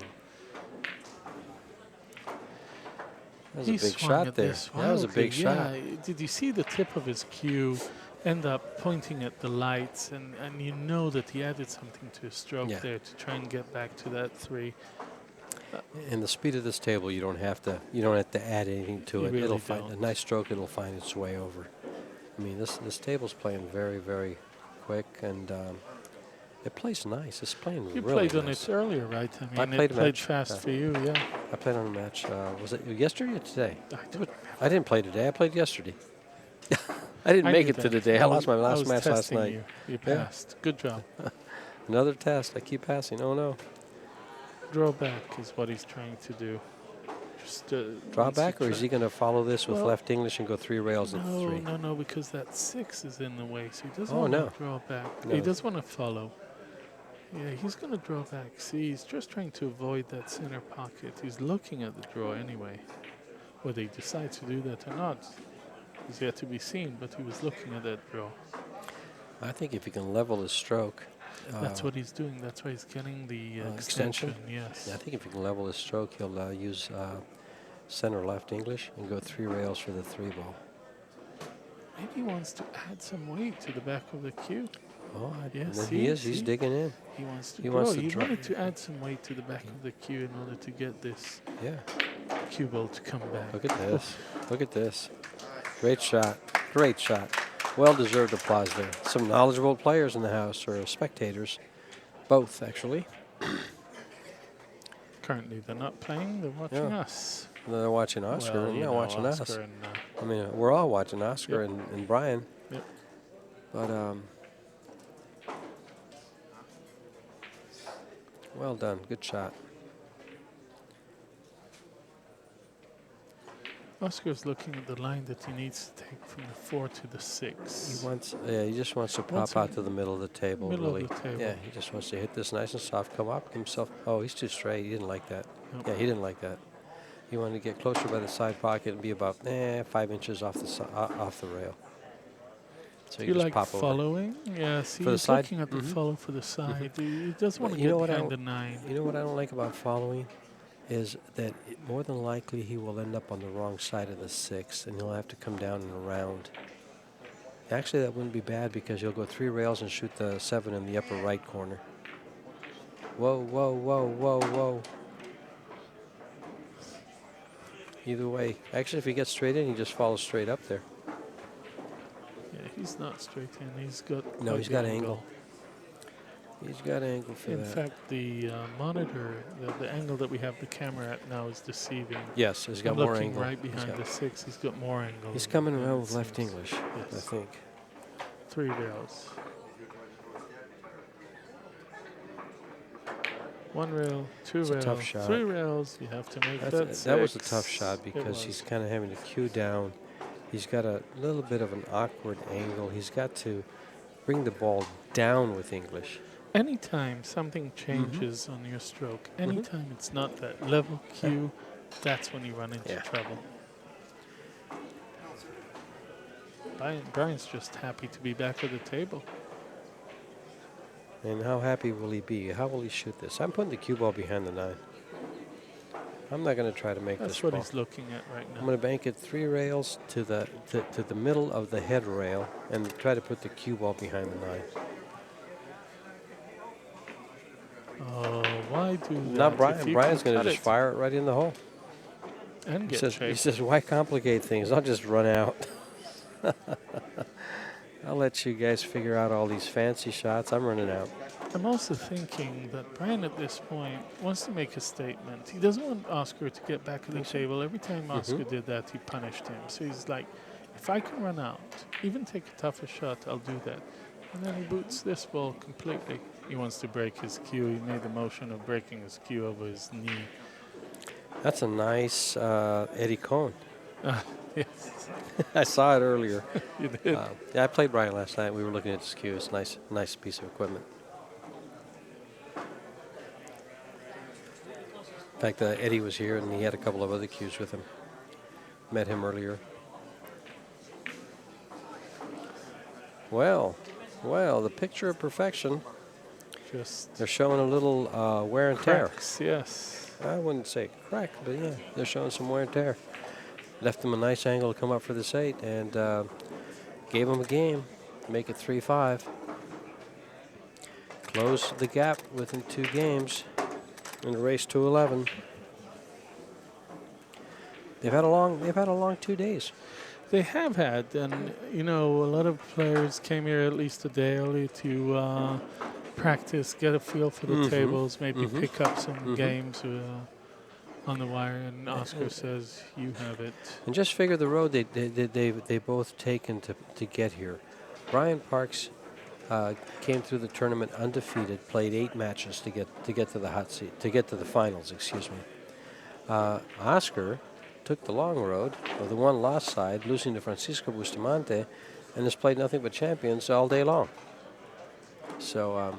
That was a big shot there. That was a big shot. Did you see the tip of his cue end up pointing at the lights? And you know that he added something to his stroke there to try and get back to that 3. In the speed of this table, you don't have to add anything to it. Really It'll find don't. a nice stroke. It'll find its way over. I mean, this table's playing very, very quick, and it plays nice. It's playing You really played on nice. it earlier, right? I played it a played match, fast for you, yeah. I played on a match. Was it yesterday or today? I I didn't play today. I played yesterday. I didn't make knew it to that. today. I lost my last was match last testing night. You. You Yeah. passed. Good job. Another test. I keep passing. Oh, no. Draw back is what he's trying to do. Just Draw wants to back, or is try- he going to follow this with Well, left English and go 3 rails at 3? No, because that 6 is in the way, so he doesn't Oh, want no. to draw back. No. He does want to follow. Yeah, he's going to draw back. See, he's just trying to avoid that center pocket. He's looking at the draw anyway. Whether he decides to do that or not is yet to be seen, but he was looking at that draw. I think if he can level his stroke. That's what he's doing. That's why he's getting the extension? extension. Yes. Yeah, I think if he can level his stroke, he'll use center left English and go 3 rails for the 3 ball. Maybe he wants to add some weight to the back of the cue. Oh, Yes, he is. He's see? digging in. He wants to He draw. wants to He draw. wanted to add some weight to the back of the cue in order to get this Yeah. cue ball to come back. Look at this. Look at this. Great shot. Great shot. Well-deserved applause there. Some knowledgeable players in the house, or spectators. Both, actually. Currently, they're not playing. They're watching us. They're watching Oscar, Well, and you they're know, watching us. Oscar and, I mean, we're all watching Oscar Yep. and Brian. Yep. But, well done. Good shot. Oscar's looking at the line that he needs to take from the 4 to the 6. He just wants to Wants pop out to- to the middle of the table, middle of really. the table. Yeah, he just wants to hit this nice and soft, come up himself. Oh, he's too straight. He didn't like that. Nope. Yeah, he didn't like that. He wanted to get closer by the side pocket and be about 5 inches off the rail. So Do you you just like pop over. following? Yes, For the he's side? looking at the Mhm. follow for the side. He doesn't want to You know get what I behind the don't- 9. You know what I don't like about following is that more than likely he will end up on the wrong side of the 6, and he'll have to come down and around. Actually, that wouldn't be bad because he'll go 3 rails and shoot the 7 in the upper right corner. Whoa, whoa, whoa, whoa, whoa. Either way. Actually, if he gets straight in, he just follows straight up there. Yeah, he's not straight in. He's got No, quite he's the got angle. He's got angle for In that. fact, the monitor, the angle that we have the camera at now is deceiving. Yes, he's got I'm more looking angle. right behind the 6. He's got more angle. He's coming than around it with left seems. English, I Yes. think. 3 rails. 1 rail, 2 It's a tough rail, shot. 3 rails. You have to make that 6. That was a tough shot It because was. he's kind of having to cue down. He's got a little bit of an awkward angle. He's got to bring the ball down with English. Anytime something changes on your stroke, anytime it's not that level cue, that's when you run into trouble. Brian's just happy to be back at the table. And how happy will he be? How will he shoot this? I'm putting the cue ball behind the 9. I'm not going to try to make That's this what ball. he's looking at right now. I'm going to bank it 3 rails to the middle of the head rail and try to put the cue ball behind the 9. Oh, why do that? Not Brian. Brian's going to just fire it right in the hole. And He get says, why complicate things? I'll just run out. I'll let you guys figure out all these fancy shots. I'm running out. I'm also thinking that Brian at this point wants to make a statement. He doesn't want Oscar to get back at the table. Every time Oscar did that, he punished him. So he's like, if I can run out, even take a tougher shot, I'll do that. And then he boots this ball completely. He wants to break his cue. He made the motion of breaking his cue over his knee. That's a nice Eddie Cohn. Yes. I saw it earlier. You did. Yeah, I played Brian last night. We were looking at his cue. It's a nice piece of equipment. In fact, Eddie was here, and he had a couple of other cues with him. Met him earlier. Well, the picture of perfection. They're showing a little wear and cracks, tear. Yes. I wouldn't say crack, but yeah, they're showing some wear and tear. Left him a nice angle to come up for this 8 and gave him a game. Make it 3-5. Close the gap within 2 games in the race to 11. They've had a long 2 days. They have had, and you know, a lot of players came here at least a day early to practice, get a feel for the tables, maybe pick up some games on the wire. And Oscar says, "You have it." And just figure the road they both taken to get here. Brian Parks came through the tournament undefeated, played 8 matches to get to the hot seat, to get to the finals. Excuse me. Oscar took the long road of the 1 loss side, losing to Francisco Bustamante, and has played nothing but champions all day long. So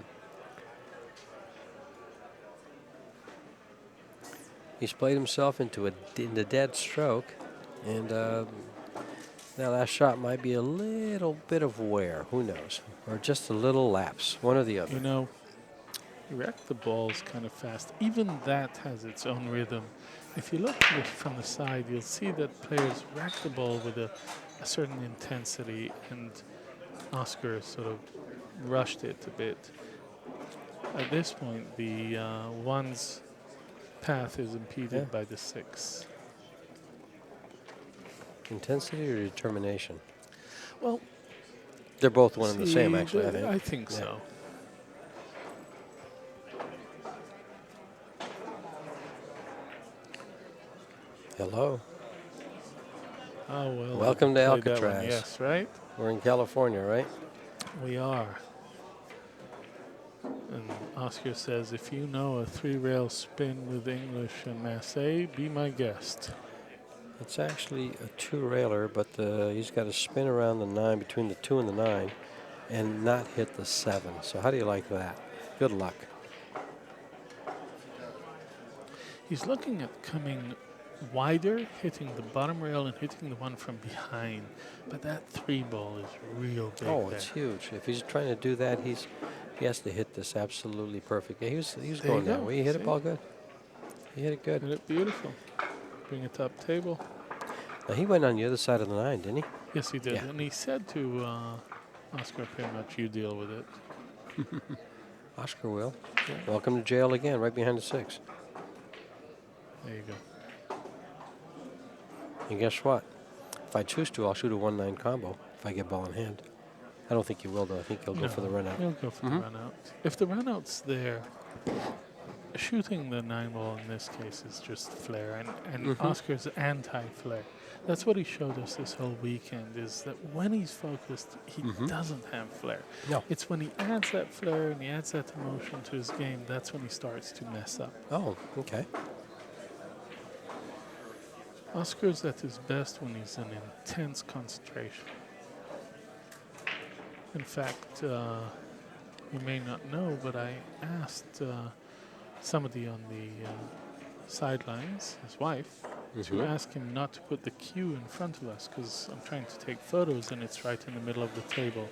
he's played himself into the dead stroke, and that last shot might be a little bit of wear. Who knows? Or just a little lapse, one or the other. You know, he racked the balls kind of fast. Even that has its own rhythm. If you look from the side, you'll see that players rack the ball with a certain intensity, and Oscar sort of rushed it a bit. At this point, the 1's path is impeded by the 6. Intensity or determination? Well, they're both one and the same, actually, I think. I think so. Hello. Oh, well. Welcome to Alcatraz. Yes, right? We're in California, right? We are. And Oscar says, if you know a 3-rail spin with English and Mesa, be my guest. It's actually a 2-railer, but he's got to spin around the 9, between the 2 and the 9, and not hit the 7. So how do you like that? Good luck. He's looking at coming wider, hitting the bottom rail and hitting the one from behind. But that 3 ball is real big. Oh, it's huge. If he's trying to do that, he has to hit this absolutely perfect. He was going that way. He hit it ball good. He hit it good. Hit it beautiful. Bring it up table. Now he went on the other side of the 9, didn't he? Yes, he did. Yeah. And he said to Oscar, pretty much, you deal with it. Oscar will. Yeah. Welcome to jail again, right behind the 6. There you go. And guess what? If I choose to, I'll shoot a 1-9 combo if I get ball in hand. I don't think he will, though. I think he'll go for the run out. He'll go for the run out. If the run out's there, shooting the 9 ball in this case is just flair, and Mm-hmm. Oscar's anti-flair. That's what he showed us this whole weekend, is that when he's focused, he Mm-hmm. doesn't have flair. No. It's when he adds that flair and he adds that emotion to his game, that's when he starts to mess up. Oh, okay. Oscar's at his best when he's in intense concentration. In fact, you may not know, but I asked somebody on the sidelines, his wife, to ask him not to put the cue in front of us because I'm trying to take photos and it's right in the middle of the table.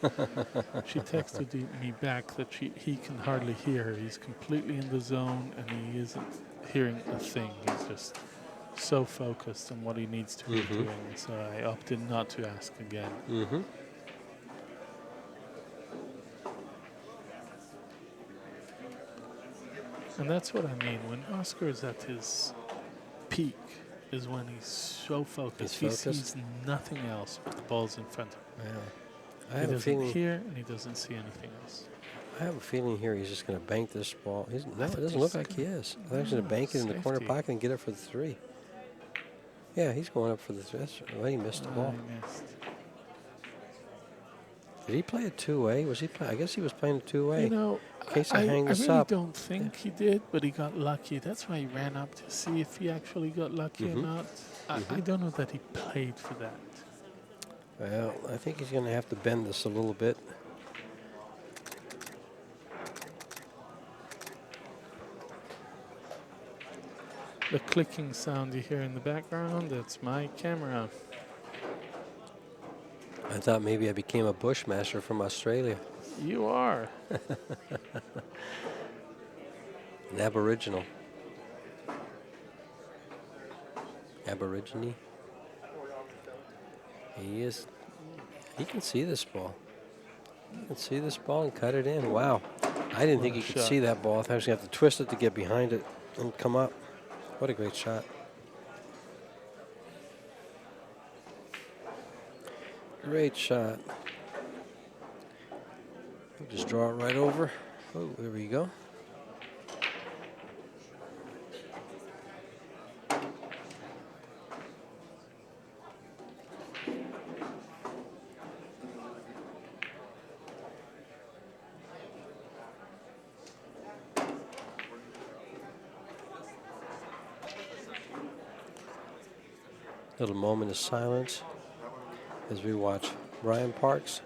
She texted me back that he can hardly hear her. He's completely in the zone and he isn't hearing a thing. He's just so focused on what he needs to be doing. So I opted not to ask again. Mm-hmm. And that's what I mean. When Oscar is at his peak is when he's so focused. He sees nothing else but the balls in front of him. Yeah. He doesn't hear and he doesn't see anything else. I have a feeling here he's just going to bank this ball. No, it doesn't look like he is. I think he's going to bank it in the corner pocket and get it for the 3. Yeah, he's going up for the 3. Well, he missed the ball. He missed. Did he play a 2-way? Was he? I guess he was playing a 2-way. You know, in case I hang this really up. don't think he did, but he got lucky. That's why he ran up to see if he actually got lucky or not. I don't know that he played for that. Well, I think he's going to have to bend this a little bit. The clicking sound you hear in the background, that's my camera. I thought maybe I became a bushmaster from Australia. You are. An aboriginal. Aborigine. He is. He can see this ball. He can see this ball and cut it in. Wow. I didn't think he could see that ball. I thought he was going to have to twist it to get behind it and come up. What a great shot. Great shot. We'll just draw it right over. Oh, there we go. Little moment of silence as we watch Ryan Parks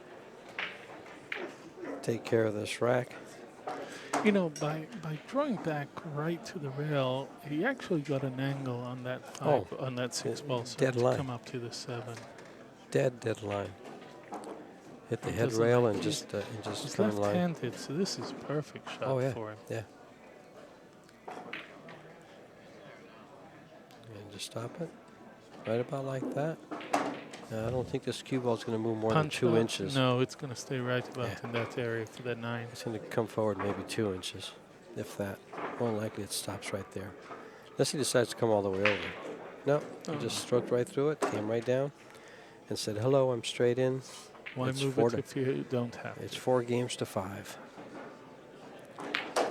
take care of this rack. You know, by drawing back right to the rail, he actually got an angle on that on that 6 ball, so dead to line. come up to the 7. Dead line. Hit the head rail and just He's come in line. left-handed, so this is a perfect shot for him. Yeah. And just stop it. Right about like that. I don't think this cue ball is going to move more than 2 inches. No, it's going to stay right about in that area for that 9. It's going to come forward maybe 2 inches, if that. More likely it stops right there. Unless he decides to come all the way over. No, he just stroked right through it, came right down, and said, hello, I'm straight in. Why move it if you don't have It's 4 games to 5.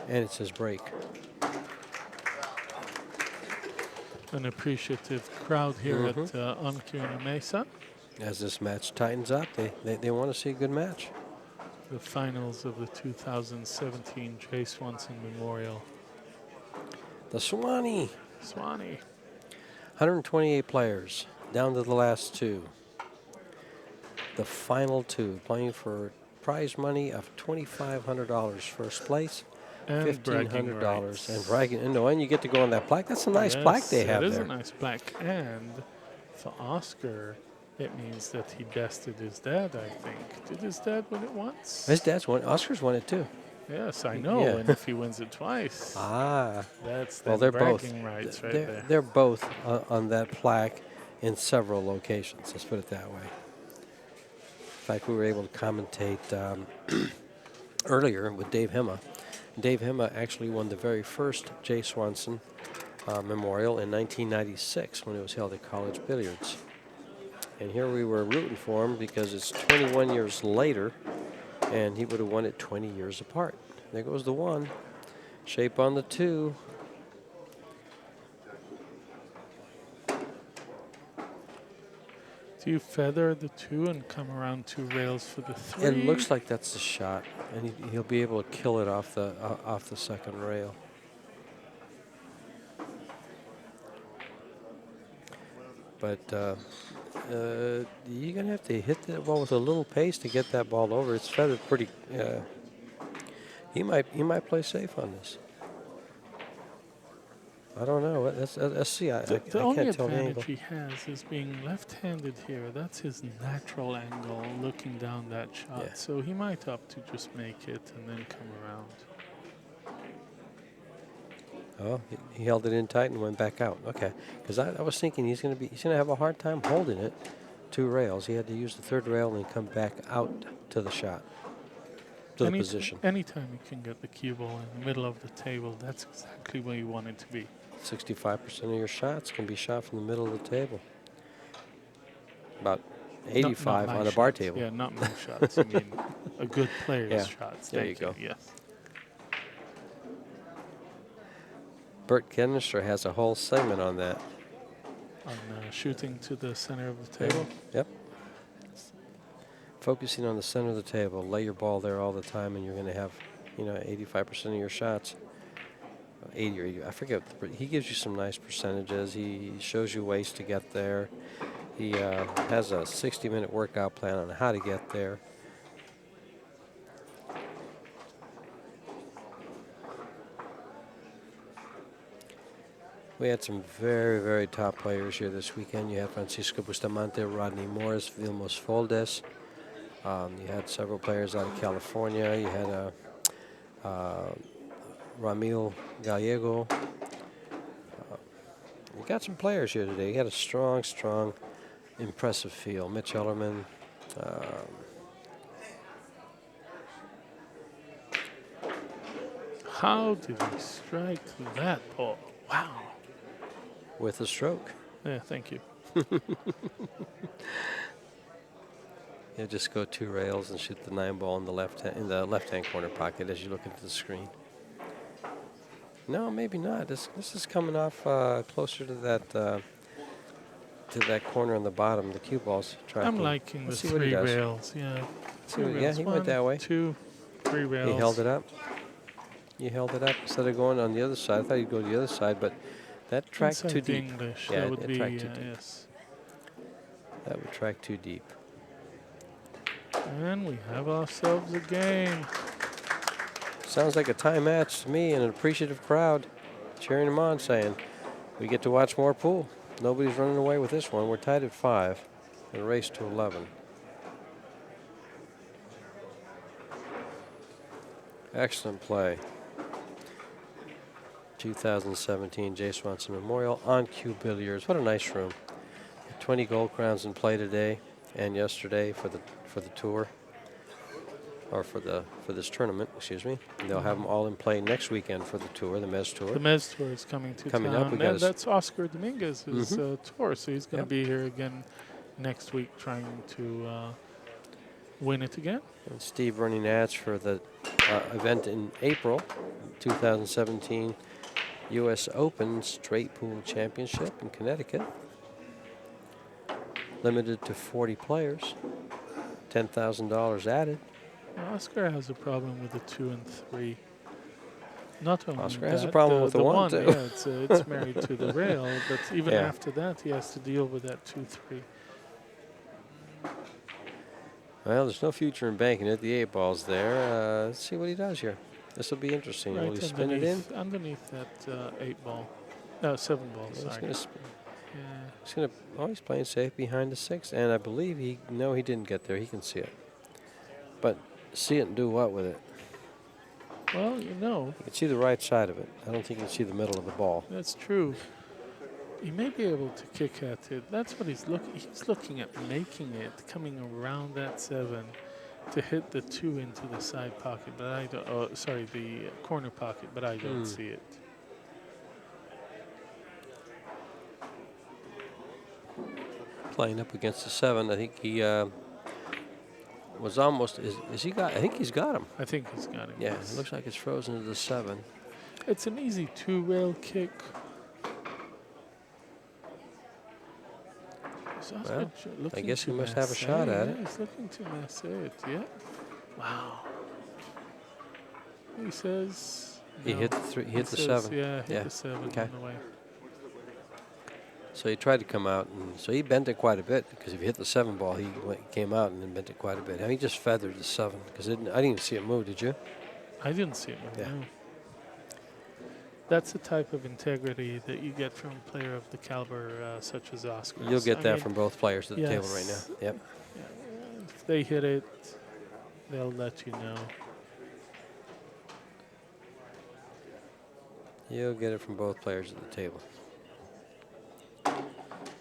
And it says break. An appreciative crowd here at on Cue Mesa. As this match tightens up, they want to see a good match. The finals of the 2017 J. Swanson Memorial. The Swanee. Swanee. 128 players, down to the last 2. The final 2, playing for prize money of $2,500 first place. And $1,500 and bragging, and you get to go on that plaque. That's a nice plaque they have there. It is a nice plaque, and for Oscar, it means that he bested his dad. I think. Did his dad win it once? His dad's won. Oscar's won it too. Yes, I know. Yeah. And if he wins it twice, that's they're bragging both rights right there. They're both on that plaque in several locations. Let's put it that way. In fact, we were able to commentate earlier with Dave Hema. Dave Hema actually won the very first J. Swanson Memorial in 1996 when it was held at College Billiards. And here we were rooting for him because it's 21 years later, and he would have won it 20 years apart. There goes the 1. Shape on the 2. Do you feather the 2 and come around 2 rails for the 3? It looks like that's the shot, and he'll be able to kill it off the second rail. But you're gonna have to hit that ball with a little pace to get that ball over. It's feathered pretty. He might play safe on this. I don't know. Let's see. The I only can't tell the angle. advantage he has is being left-handed here. That's his natural angle, looking down that shot. Yeah. So he might opt to just make it and then come around. Oh, he held it in tight and went back out. Okay, because I was thinking he's gonna have a hard time holding it. 2 rails. He had to use the 3rd rail and come back out to the shot, to the position. Anytime you can get the cue ball in the middle of the table, that's exactly where you want it to be. 65% of your shots can be shot from the middle of the table. About 85 not on a shots. bar table. Yeah, not my shots. I mean, a good player's Yeah. shots. There Thank you go. Yes. Bert Kennister has a whole segment on that. On shooting to the center of the table. Yep. Focusing on the center of the table. Lay your ball there all the time, and you're going to have, 85% of your shots. 80 or 80. I forget. He gives you some nice percentages. He shows you ways to get there. He has a 60-minute workout plan on how to get there. We had some very, very top players here this weekend. You had Francisco Bustamante, Rodney Morris, Vilmos Foldes. You had several players out of California. You had Ramil Gallego. You got some players here today. You had a strong, impressive field. Mitch Ellerman. How did he strike that ball? Wow. With a stroke. Yeah, thank you. You just go 2 rails and shoot the 9 ball in the left-hand corner pocket as you look into the screen. No, maybe not. This is coming off closer to that corner on the bottom. The cue ball's tracking. I'm liking the Let's see what he 3 does. rails. Yeah. Yeah, he went that way. 2, 3 rails. He held it up. You held it up instead of going on the other side. I thought you'd go to the other side, but that tracked too deep. English. Yeah, that would be tracked too deep. yes. That would track too deep. And we have ourselves a game. Sounds like a tie match to me and an appreciative crowd cheering him on, saying, we get to watch more pool. Nobody's running away with this one. We're tied at 5 and race to 11. Excellent play. 2017 J. Swanson Memorial on Cue Billiards. What a nice room. 20 gold crowns in play today and yesterday for the tour, or for this tournament, excuse me. And they'll have them all in play next weekend for the tour, the Mez Tour. The Mez Tour is coming to Coming town. up, we got that's Oscar Dominguez's tour, so he's going to Yep. be here again next week trying to win it again. And Steve running ads for the event in April 2017 U.S. Open Straight Pool Championship in Connecticut. Limited to 40 players. $10,000 added. Oscar has a problem with the 2 and 3. Not only Oscar that, has a problem with the one, too. Yeah, it's married to the rail, but even Yeah. after that, he has to deal with that 2-3. Well, there's no future in banking it. The 8 ball's there. Let's see what he does here. This will be interesting. Will he spin it in? Underneath that 8 ball. No, 7 ball, He's sorry. going to spin. Yeah. He's playing safe behind the 6, and I believe he didn't get there. He can see it. But see it and do what with it? Well, You can see the right side of it. I don't think you can see the middle of the ball. that's true. He may be able to kick at it. That's what he's looking. He's looking at making it, coming around that 7 to hit the 2 into the side pocket. But I don't. Oh, sorry, the corner pocket. But I don't see it. Playing up against the 7, I think he was almost. Is he got? I think he's got him. I think he's got him. Yeah, yes. it looks like it's frozen to the 7. It's an easy 2-rail kick. Oscar I looking guess to he must have a shot at yeah, it. he's looking to mess it. Yeah. Wow. He says He no. hit the 3. He hit the says, 7. Yeah, hit Yeah. the 7 Okay. on the way. So he tried to come out, and so he bent it quite a bit, because if he hit the 7 ball, he came out and then bent it quite a bit. And he just feathered the 7, because I didn't even see it move. Did you? I didn't see it. Yeah. No. That's the type of integrity that you get from a player of the caliber such as Oscar. You'll get that from both players at the table right yes. now. Yep. Yeah, if they hit it, they'll let you know. You'll get it from both players at the table.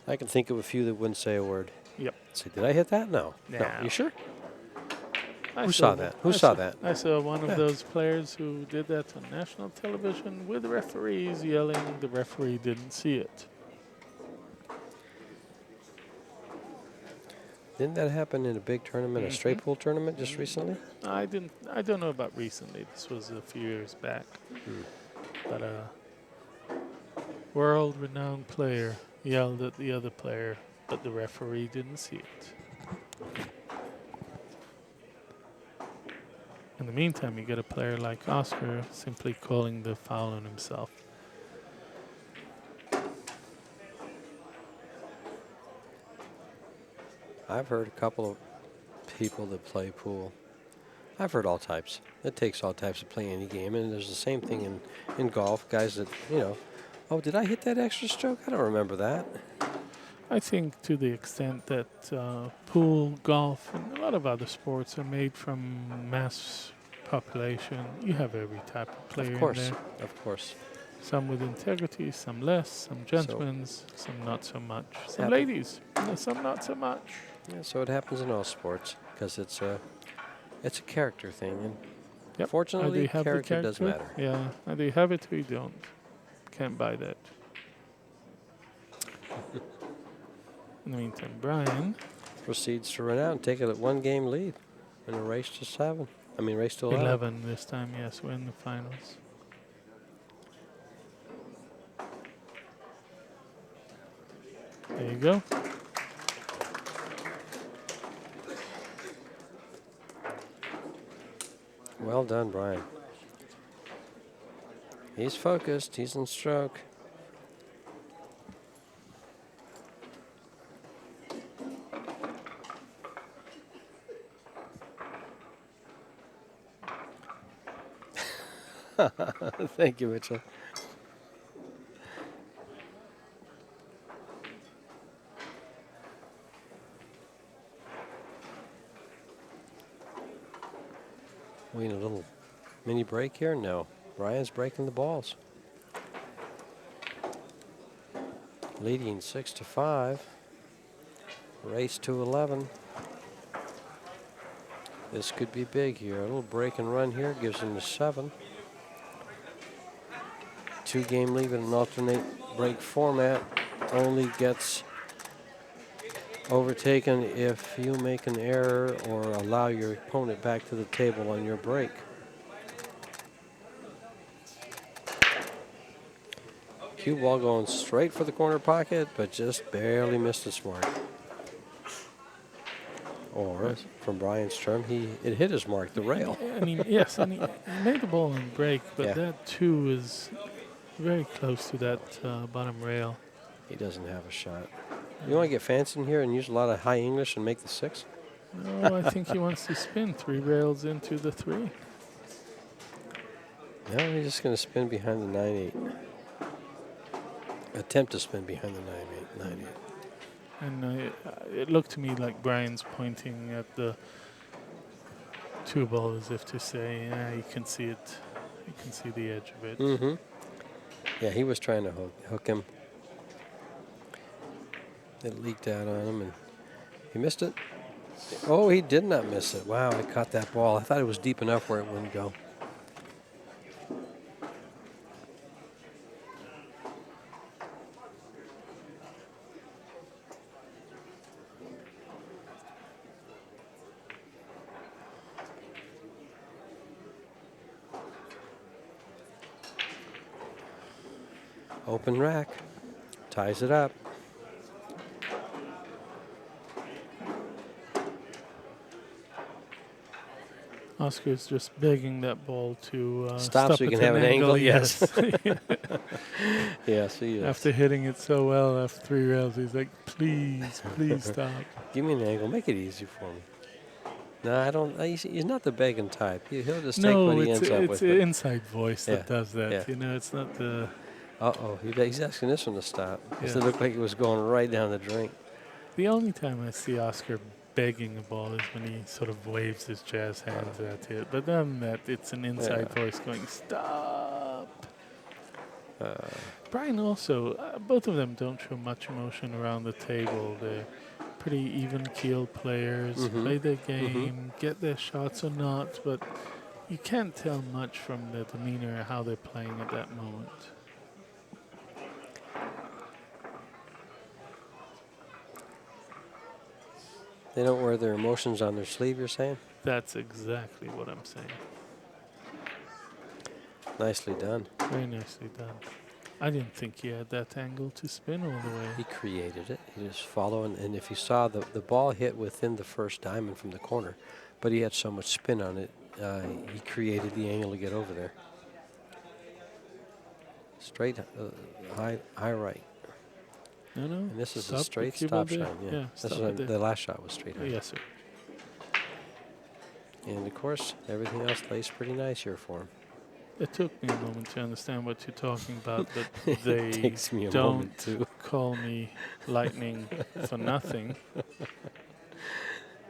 I can think of a few that wouldn't say a word. Yep. Say, did I hit that? No. No. No. You sure? I Who saw that? Who saw that? I saw one Yeah. of those players who did that on national television with referees yelling. The referee didn't see it. Didn't that happen in a big tournament, a straight pool tournament just recently? I don't know about recently. This was a few years back. But a world-renowned player yelled at the other player, but the referee didn't see it. In the meantime, you get a player like Oscar simply calling the foul on himself. I've heard a couple of people that play pool. I've heard all types. It takes all types to play any game, and there's the same thing in golf. Guys that, oh, did I hit that extra stroke? I don't remember that. I think to the extent that pool, golf, and a lot of other sports are made from mass population, you have every type of player in there. Of course. Some with integrity, some less, some gentlemen, some not so much. Some Happen- ladies, some not so much. Yeah, so it happens in all sports because it's a character thing, and Yep. fortunately, Either you have the character does matter. Yeah, either you have it or you don't. Can't buy that. In the meantime, Brian Proceeds to run out and take it at 1-game lead in a race to 7. Race to 11. 11 this time. Yes, we're in the finals. There you go. Well done, Brian. He's focused. He's in stroke. Thank you, Mitchell. We need a little mini break here? No. Brian's breaking the balls. Leading 6-5. Race to 11. This could be big here. A little break and run here gives him the 7. 2-game lead in an alternate break format only gets overtaken if you make an error or allow your opponent back to the table on your break. Cue ball going straight for the corner pocket, but just barely missed its mark. Or, from Brian's term, it hit his mark, the rail. Yes, and he made the ball on break, but Yeah. that too is very close to that bottom rail. He doesn't have a shot. You want to get fancy in here and use a lot of high English and make the 6? No, I think he wants to spin 3 rails into the 3. No, he's just going to spin behind the 9-8. Attempt to spin behind the 9-8. And it looked to me like Brian's pointing at the 2 ball as if to say, yeah, you can see it. You can see the edge of it. Mm-hmm. Yeah, he was trying to hook him. It leaked out on him, and he missed it. Oh, he did not miss it. Wow, I caught that ball. I thought it was deep enough where it wouldn't go. Open rack. Ties it up. Oscar's just begging that ball to Stop so you at can have an angle. Yes. Yes. Yes, he is. After hitting it so well after 3 rails, he's like, please, please stop. Give me an angle. Make it easy for me. No, I don't. He's not the begging type. He'll just take what No, he ends up it's with. an but- inside voice that Yeah, does that. yeah. You know, it's not the. Uh-oh, he's asking this one to stop. Because Yeah. it looked like it was going right down the drain. The only time I see Oscar begging a ball is when he sort of waves his jazz hands at it. But other than that, it's an inside voice going, stop. Brian also, both of them don't show much emotion around the table. They're pretty even-keeled players, play their game, get their shots or not, but you can't tell much from their demeanor or how they're playing at that moment. They don't wear their emotions on their sleeve, you're saying? That's exactly what I'm saying. Nicely done. Very nicely done. I didn't think he had that angle to spin all the way. He created it. He just followed, and if you saw the ball hit within the first diamond from the corner, but he had so much spin on it, he created the angle to get over there. Straight high right. No. And this is Stop a straight the cue stop ball there. shot. Yeah. Yeah, This stop it there. the last shot was straight high. Yes, sir. And of course, everything else lays pretty nice here for him. It took me a moment to understand what you're talking about, but they Takes me a don't moment too. call me lightning for nothing.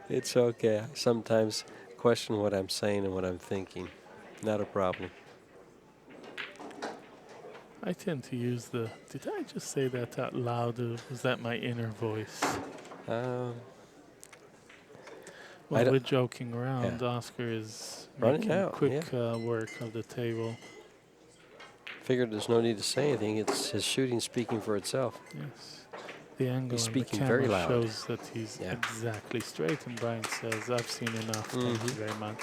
It's okay. I sometimes question what I'm saying and what I'm thinking. Not a problem. I tend to use the, did I just say that out loud, or was that my inner voice? Um, Well, don't- we're joking around. Yeah. Oscar is Running making out, quick work of the table. Figured there's no need to say anything. It's his shooting speaking for itself. Yes. The angle He's on the speaking camera very loud. shows that he's Yeah. exactly straight, and Brian says, I've seen enough, thank you very much.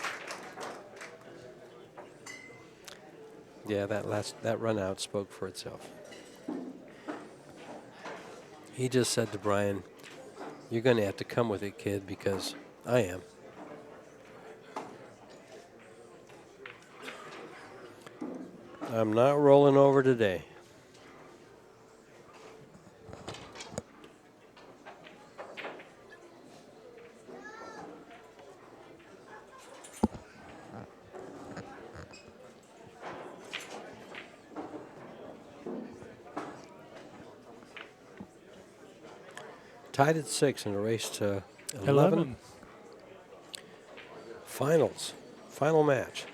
Yeah, that run out spoke for itself. He just said to Brian, "You're going to have to come with it, kid, because I am." I'm not rolling over today. Tied at 6 in a race to 11. Finals. Final match.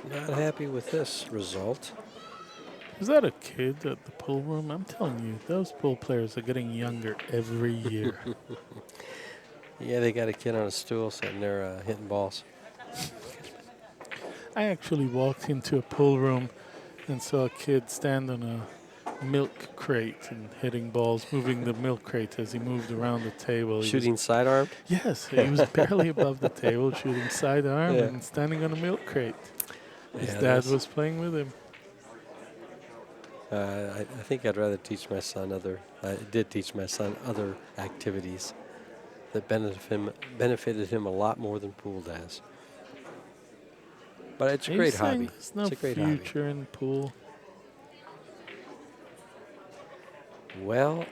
Not happy with this result. Is that a kid at the pool room? I'm telling you, those pool players are getting younger every year. Yeah, they got a kid on a stool sitting there hitting balls. I actually walked into a pool room and saw a kid stand on a milk crate and hitting balls, moving the milk crate as he moved around the table. He Shooting sidearm. yes, he was barely above the table, shooting sidearm Yeah. and standing on a milk crate. His Yeah, dad that's- was playing with him. I think I'd rather teach my son I did teach my son other activities that benefited him a lot more than pool does. But it's a Are you great saying hobby. there's no It's a great hobby. future in pool. Well,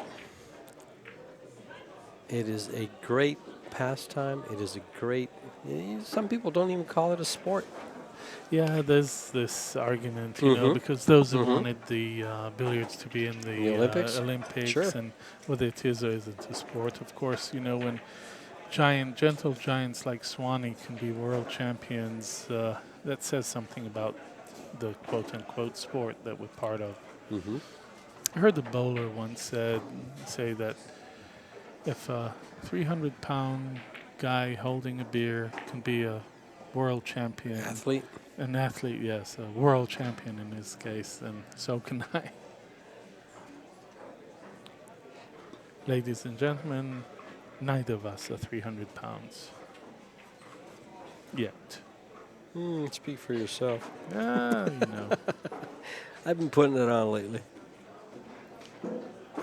it is a great pastime. It is a great. Some people don't even call it a sport. Yeah, there's this argument, you know, because those who wanted the billiards to be in the Olympics? Olympics Sure. and whether it is or isn't a sport. Of course, you know, when gentle giants like Swanee can be world champions, that says something about the quote-unquote sport that we're part of. Mm-hmm. I heard the bowler once say that if a 300-pound guy holding a beer can be a world champion, Athlete. an athlete, yes, a world champion in this case, then so can I. Ladies and gentlemen, neither of us are 300 pounds. Yet. Speak for yourself. You know. I've been putting it on lately.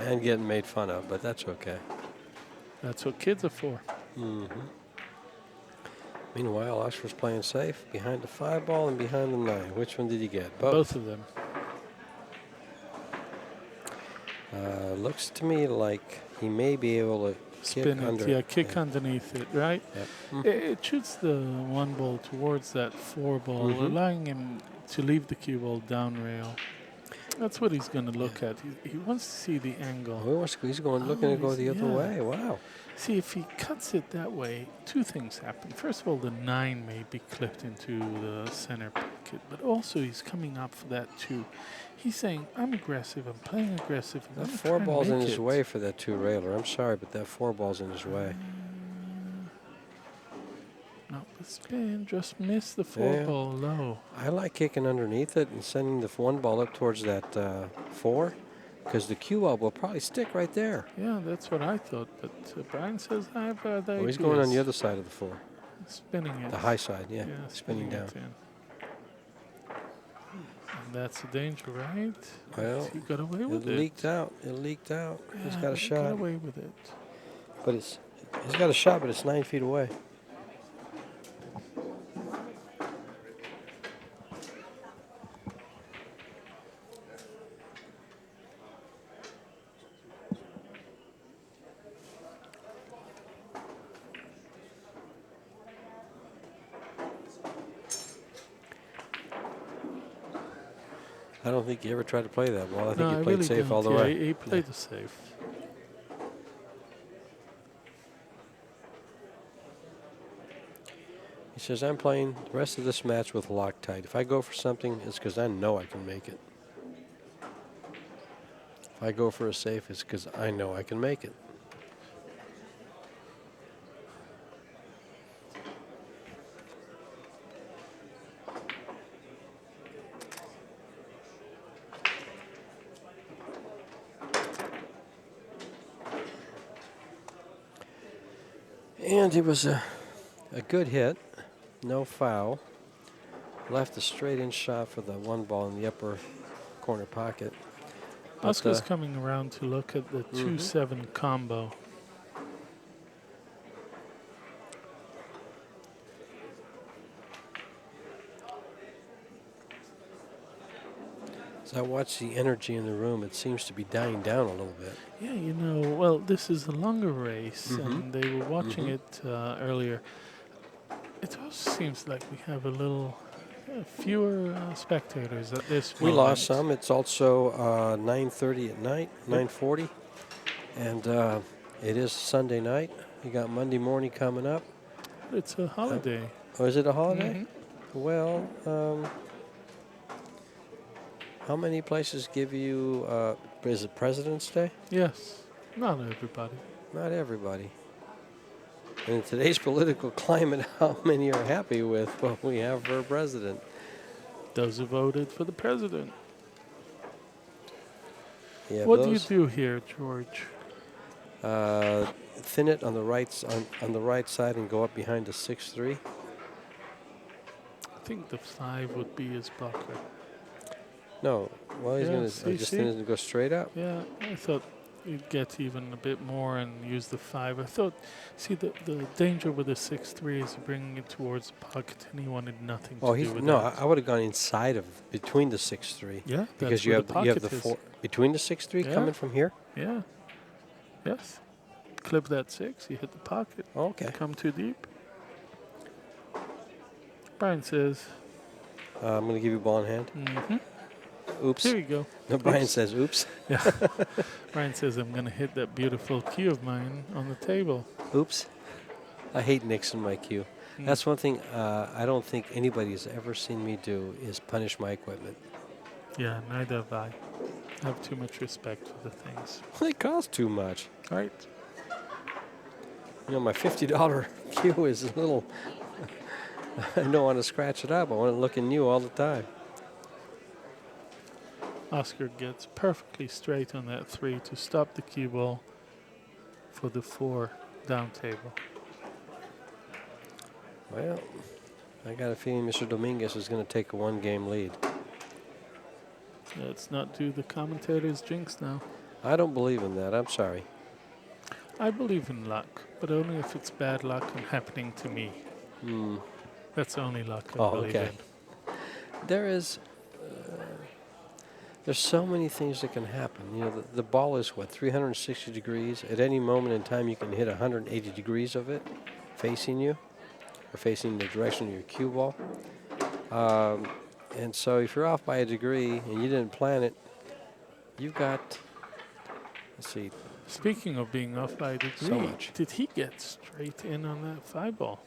And getting made fun of, but that's okay. That's what kids are for. Meanwhile, Oscar's playing safe behind the 5 ball and behind the 9. Which one did he get? Both of them. Looks to me like he may be able to Spin kick it, under. yeah, kick underneath it, right? Yep. It shoots the 1 ball towards that 4 ball, allowing him to leave the cue ball down rail. That's what he's going to look at. He wants to see the angle. Oh, he's going looking to go the other yeah. way. Wow. See, if he cuts it that way, 2 things happen. First of all, the 9 may be clipped into the center pocket, but also he's coming up for that 2. He's saying, I'm aggressive, I'm playing aggressive. That 4 ball's in his way for that 2 railer. I'm sorry, but that 4 ball's in his way. No, the spin just missed the 4 ball low. I like kicking underneath it and sending the 1 ball up towards that 4, because the cue ball will probably stick right there. Yeah, that's what I thought, but Brian says I have other Well, he's ideas. going on the other side of the 4. Spinning it. The high side, yeah. Yeah, spinning down. it in. And that's a danger, right? Well, he got away with it leaked out. It leaked out. Yeah, he's got a he shot. got away with it. But he's got a shot, but it's 9 feet away. I don't think he ever tried to play that well. I think he played really safe all the yeah, way. He played the safe. He says, I'm playing the rest of this match with Loctite. If I go for something, it's because I know I can make it. If I go for a safe, it's because I know I can make it. And it was a good hit, no foul. Left a straight-in shot for the 1 ball in the upper corner pocket. But, Oscar's coming around to look at the 2-7 combo. As I watch the energy in the room, it seems to be dying down a little bit. Yeah, you know, well, this is a longer race, and they were watching it earlier. It also seems like we have a little fewer spectators at this We moment. lost some. It's also 9:30 at night, 9:40, and it is Sunday night. You got Monday morning coming up. It's a holiday. Oh, is it a holiday? Well, how many places give you, is it President's Day? Yes, not everybody. Not everybody. And in today's political climate, how many are happy with what we have for a president? Those who voted for the president. Yeah, What do you do here, George? Thin it on the on the right side and go up behind the 6-3. I think the 5 would be his blocker. No, well, he's Yeah, going to just thin it and go straight up. Yeah, I thought you'd get even a bit more and use the 5. I thought, see, the danger with the 6-3 is bringing it towards the pocket, and he wanted nothing to do with that. I would have gone inside of between the 6-3. Yeah, because you have the 4 between the 6-3 coming from here. Yeah. Yes. Clip that 6. You hit the pocket. Okay. Come too deep. Brian says. I'm going to give you ball in hand. Oops. Here you go. No, Brian says, oops. Yeah. Brian says, I'm going to hit that beautiful cue of mine on the table. Oops. I hate Nixon my cue. That's one thing I don't think anybody's ever seen me do is punish my equipment. Yeah, neither have I. I have too much respect for the things. They cost too much. Right. You know, my $50 cue is a little... I don't want to scratch it up. I want it looking new all the time. Oscar gets perfectly straight on that 3 to stop the cue ball for the 4 down table. Well, I got a feeling Mr. Dominguez is going to take a 1-game lead. Let's not do the commentator's jinx now. I don't believe in that. I'm sorry. I believe in luck, but only if it's bad luck and happening to me. Hmm. That's the only luck I Oh, believe okay. in. There is. There's so many things that can happen. You know, the ball is what, 360 degrees. At any moment in time, you can hit 180 degrees of it facing you, or facing the direction of your cue ball. And so, if you're off by a degree and you didn't plan it, you've got. Let's see, Speaking of being off by a so degree, much. did he get straight in on that 5 ball?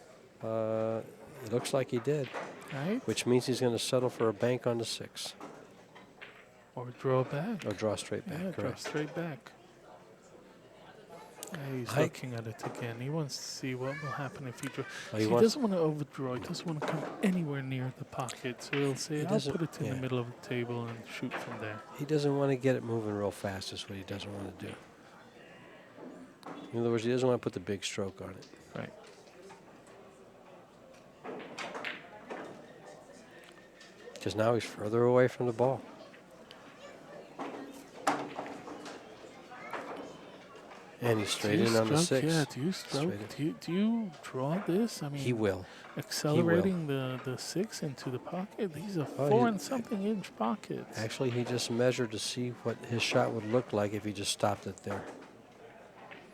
It looks like he did, Right? which means he's going to settle for a bank on the 6 Or draw back? or draw straight back. Yeah, draw Correct. straight back. He's I- looking at it again. He wants to see what will happen if he draws. Well, He he wants. doesn't want to overdraw. He doesn't want to come anywhere near the pocket. So he'll say, He I'll doesn't- put it in the yeah. middle of the table and shoot from there. He doesn't want to get it moving real fast. Is what he doesn't want to do. In other words, he doesn't want to put the big stroke on it. Right. Because now he's further away from the ball. And he's straight Do you in on the stroke? 6. Yeah, do you stroke? Straight Do you draw this? I mean, He will. accelerating the 6 into the pocket. These are Oh, 4 and something inch pockets. Actually, he just measured to see what his shot would look like if he just stopped it there.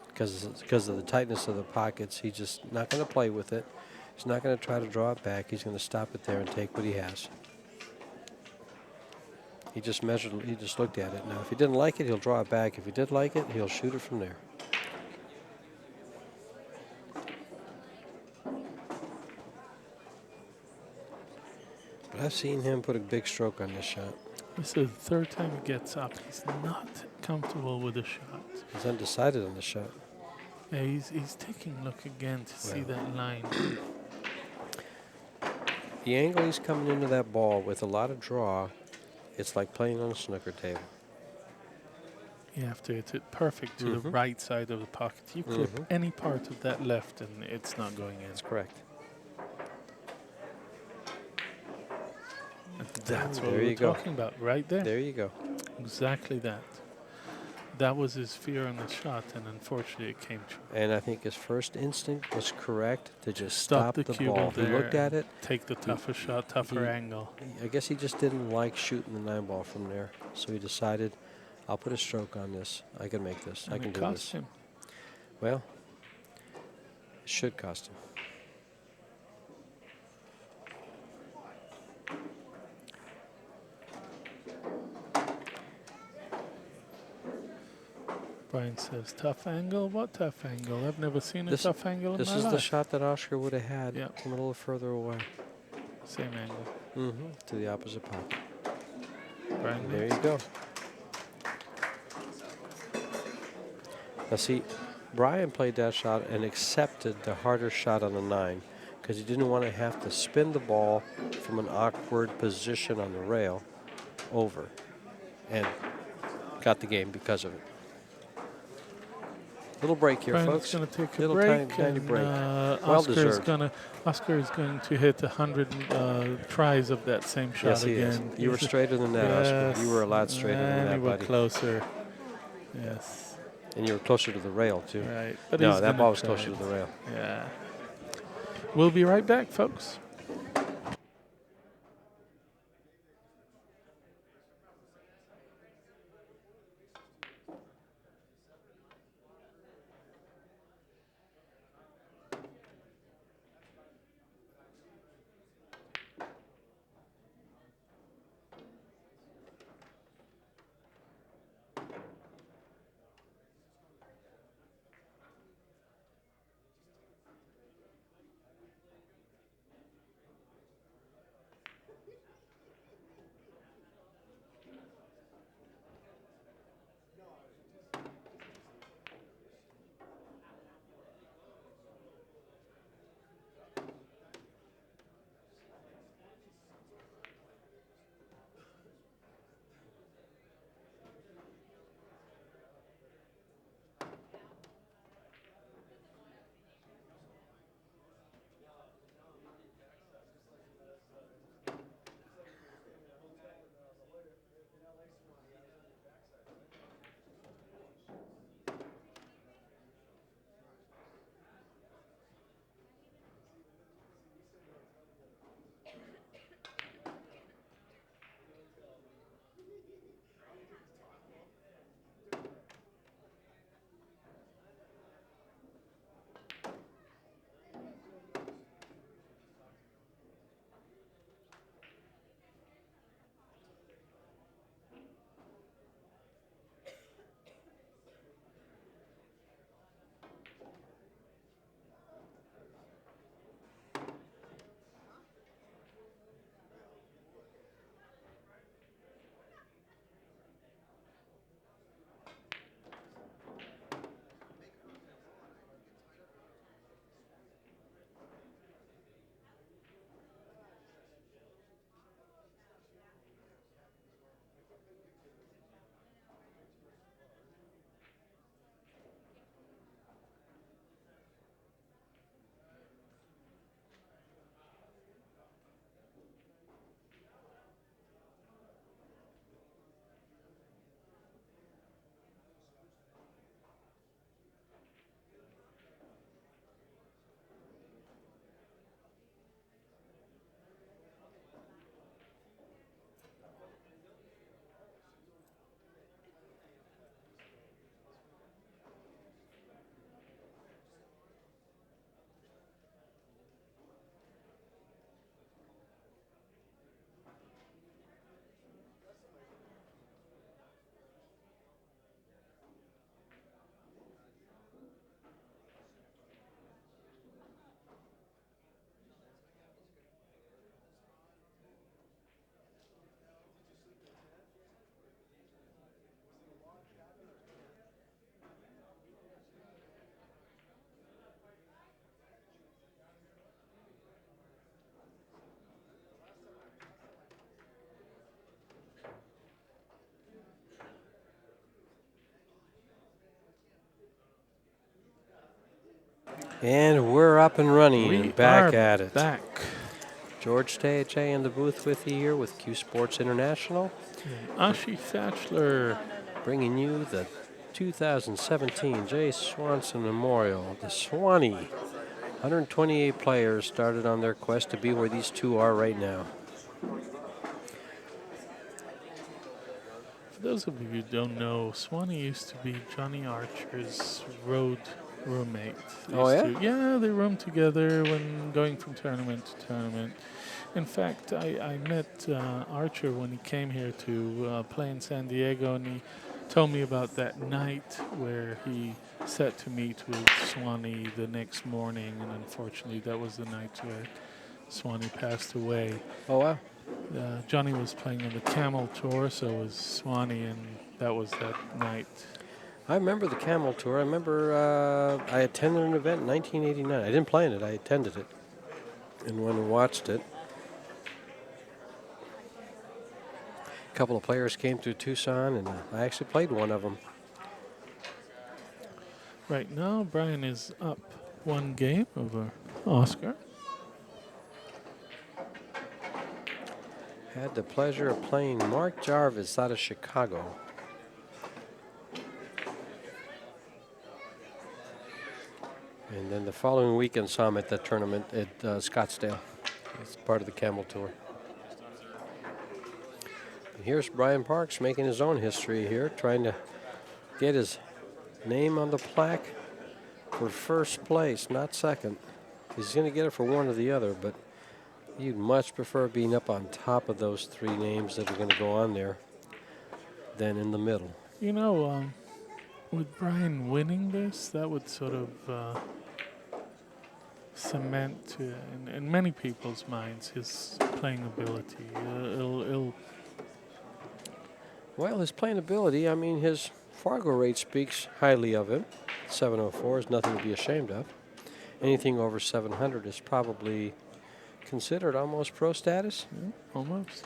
Because of the tightness of the pockets, he's just not going to play with it. He's not going to try to draw it back. He's going to stop it there and take what he has. He just measured, he just looked at it. Now, if he didn't like it, he'll draw it back. If he did like it, he'll shoot it from there. But I've seen him put a big stroke on this shot. This is the third time he gets up. He's not comfortable with the shot. He's undecided on the shot. Yeah, he's taking a look again to see that line. The angle he's coming into that ball with a lot of draw, it's like playing on a snooker table. You have to hit it perfect to the right side of the pocket. You clip any part of that left and it's not going in. That's correct. And that's what There we're you go. talking about right there. There you go. Exactly that. That was his fear on the shot, and unfortunately it came true. And I think his first instinct was correct to just stop the cue ball. He there looked at and it. Take the tougher shot, tougher angle. I guess he just didn't like shooting the 9 ball from there. So he decided, I'll put a stroke on this. I can make this. I And can it do cost this. him. Well, it should cost him. Brian says, tough angle? What tough angle? I've never seen a This- tough angle in This my is life. the shot that Oscar would have had Yep. from a little further away. Same angle. To the opposite pocket. Brian There next. you go. Now see, Brian played that shot and accepted the harder shot on the 9 because he didn't want to have to spin the ball from an awkward position on the rail over, and got the game because of it. Little break here, Brian's folks. going to take a Little break, tiny and break. Oscar deserved. is going to hit 100 tries of that same shot Yes, he is. again. You were straighter than that, Oscar. You were a lot Yes, straighter than and that, you were buddy. closer. Yes, And you were closer to the rail, too. right. But No, he's that gonna ball was try closer it. to the rail. Yeah. We'll be right back, folks. And we're up and running. We Back are at it. back. George Teache in the booth with you here with CueSports International, And Ashi Thatchler. bringing you the 2017 J. Swanson Memorial. The Swanee. 128 players started on their quest to be where these two are right now. For those of you who don't know, Swanee used to be Johnny Archer's road roommate. Oh, yeah? Yeah, they roomed together when going from tournament to tournament. In fact, I met Archer when he came here to play in San Diego, and he told me about that night where he set to meet with Swanee the next morning, and unfortunately that was the night where Swanee passed away. Oh, wow. Johnny was playing on the Camel Tour, so was Swanee, and that was that night. I remember the Camel Tour. I remember I attended an event in 1989. I didn't play in it. I attended it and went and watched it. A couple of players came through Tucson, and I actually played one of them. Right now, Brian is up one game over Oscar. Had the pleasure of playing Mark Jarvis out of Chicago. And then the following weekend saw him at that tournament at Scottsdale. It's part of the Camel Tour. And here's Brian Parks making his own history here, trying to get his name on the plaque for first place, not second. He's going to get it for one or the other, but you'd much prefer being up on top of those three names that are going to go on there than in the middle. You know, with Brian winning this, that would sort of cement in many people's minds his playing ability. Well, his playing ability, I mean, his Fargo rate speaks highly of him. 704 is nothing to be ashamed of. Anything over 700 is probably considered almost pro status. Yeah, almost.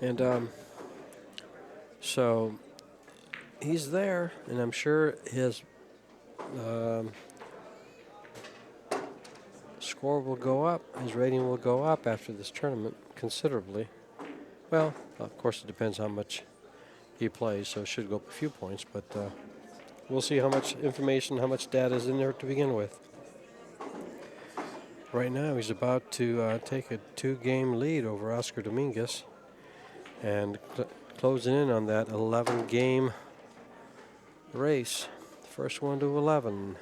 And so he's there, and I'm sure his score will go up, his rating will go up after this tournament considerably. Well, of course, it depends how much he plays, so it should go up a few points, but we'll see how much information, how much data is in there to begin with. Right now, he's about to take a 2-game lead over Oscar Dominguez and closing in on that 11-game race. First one to 11.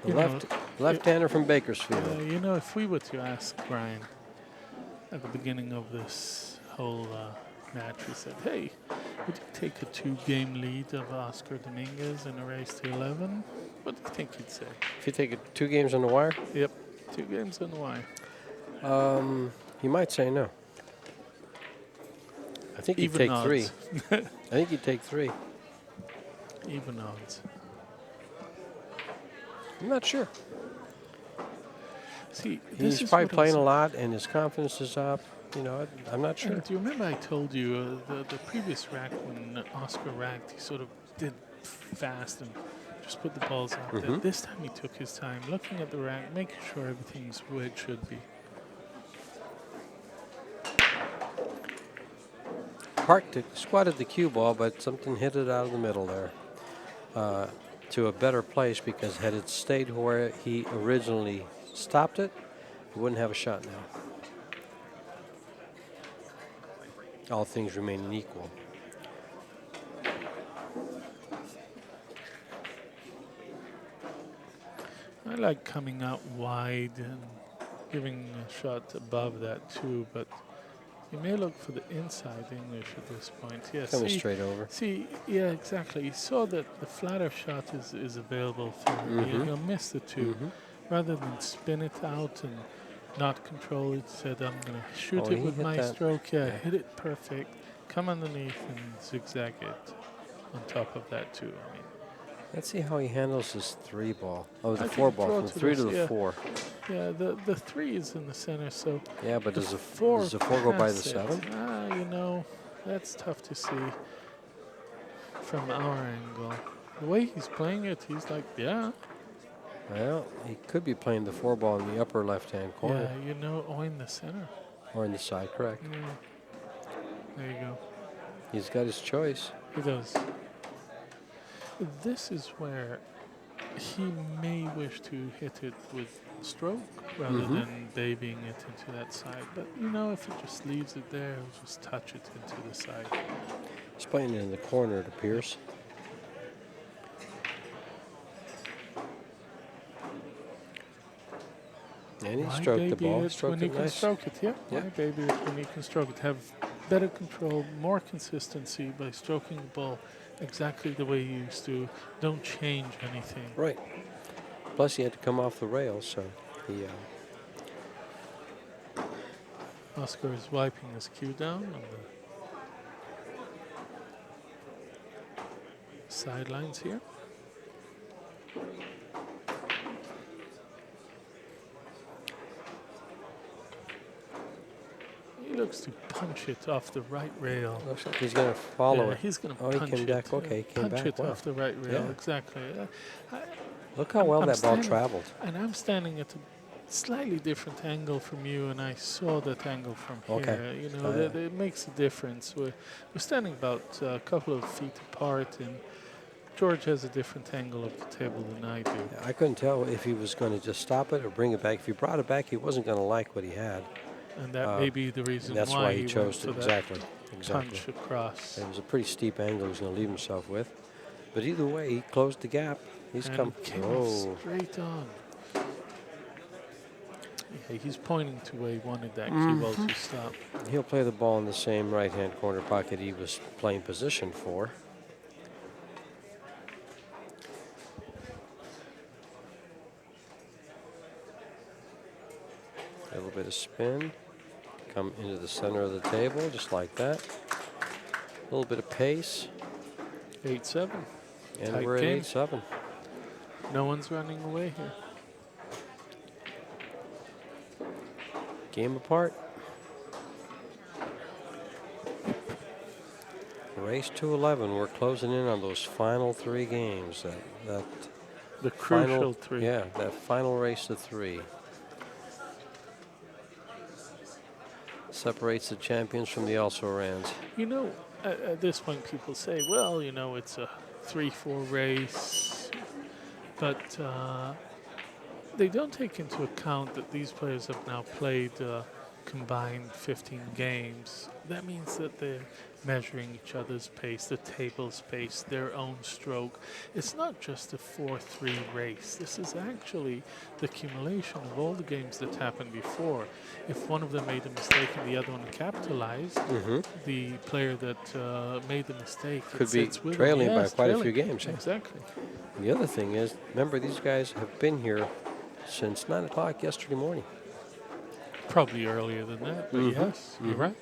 The left-hander from Bakersfield. You know, if we were to ask Brian at the beginning of this whole match, we said, hey, would you take a 2-game lead of Oscar Dominguez in a race to 11? What do you think he'd say? If you take it 2 games on the wire? Yep, 2 games on the wire. He might say no. I think he'd take 3. I think he'd take 3. Even odds. I'm not sure. See, he's probably playing a lot, and his confidence is up. You know, I'm not sure. And do you remember I told you the previous rack when Oscar racked, he sort of did fast and just put the balls out there. This time he took his time, looking at the rack, making sure everything's where it should be. Parked it, squatted the cue ball, but something hit it out of the middle there to a better place, because had it stayed where he originally stopped it, he wouldn't have a shot now. All things remaining equal. I like coming out wide and giving a shot above that too, but you may look for the inside English at this point. Yes, Coming straight over. See, yeah, exactly. He saw that the flatter shot is available for him. He'll miss the 2. Rather than spin it out and not control it, said, I'm going to shoot it with my stroke. Yeah, hit it perfect. Come underneath and zigzag it on top of that too. I mean, Let's see how he handles his 3 ball. Oh, the I 4 think ball throw from to 3 to this, the yeah. 4. Yeah, the 3 is in the center, so Yeah, but the does the 4 does the 4 go by the pass it. 7? You know, that's tough to see from our angle. The way he's playing it, he's like, yeah. Well, he could be playing the 4 ball in the upper left-hand corner. Yeah, you know, or in the center. Or in the side, correct. There you go. He's got his choice. He does. This is where he may wish to hit it with stroke rather than babying it into that side. But, you know, if he just leaves it there, he'll just touch it into the side. He's playing it in the corner, it appears. And he stroked the ball. It when you can nice. stroke it, yeah. Yeah. Why baby it when you can stroke it? Have better control, more consistency by stroking the ball exactly the way you used to. Don't change anything. Right. Plus, he had to come off the rail, so he. Oscar is wiping his cue down on the sidelines here. He looks to punch it off the right rail. Looks like he's going to follow it. He's going to Oh, punch he came it. back. Okay, he came punch back. it Wow. off the right rail. Yeah. Exactly. Look how well I'm that ball standing- traveled. And I'm standing at a slightly different angle from you, and I saw that angle from Okay. here. You know, Oh, yeah. it makes a difference. We're standing about a couple of feet apart, and George has a different angle of the table than I do. I couldn't tell if he was going to just stop it or bring it back. If he brought it back, he wasn't going to like what he had. And that may be the reason That's why why he went chose for to. that Exactly. punch across. It was a pretty steep angle he was going to leave himself with. But either way, he closed the gap. He's And come. came Oh, straight on. Yeah, he's pointing to where he wanted that cue ball to stop. he'll play the ball in the same right-hand corner pocket he was playing position for. A little bit of spin. Come into the center of the table, just like that. A little bit of pace. 8-7. And Tight we're at game. 8-7. No one's running away here. Game apart. Race to 11. We're closing in on those final 3 games. That The final, crucial 3. Yeah, that final race to 3. Separates the champions from the also-rans. You know, at this point, people say, well, you know, it's a 3-4 race. But they don't take into account that these players have now played combined 15 games. That means that they're measuring each other's pace, the table's pace, their own stroke. It's not just a 4-3 race. This is actually the accumulation of all the games that happened before. If one of them made a mistake and the other one capitalized, the player that made the mistake Could be sits with him. trailing by Yes, quite a trailing. few games. Exactly. The other thing is, remember, these guys have been here since 9 o'clock yesterday morning. Probably earlier than that, but yes, you're right.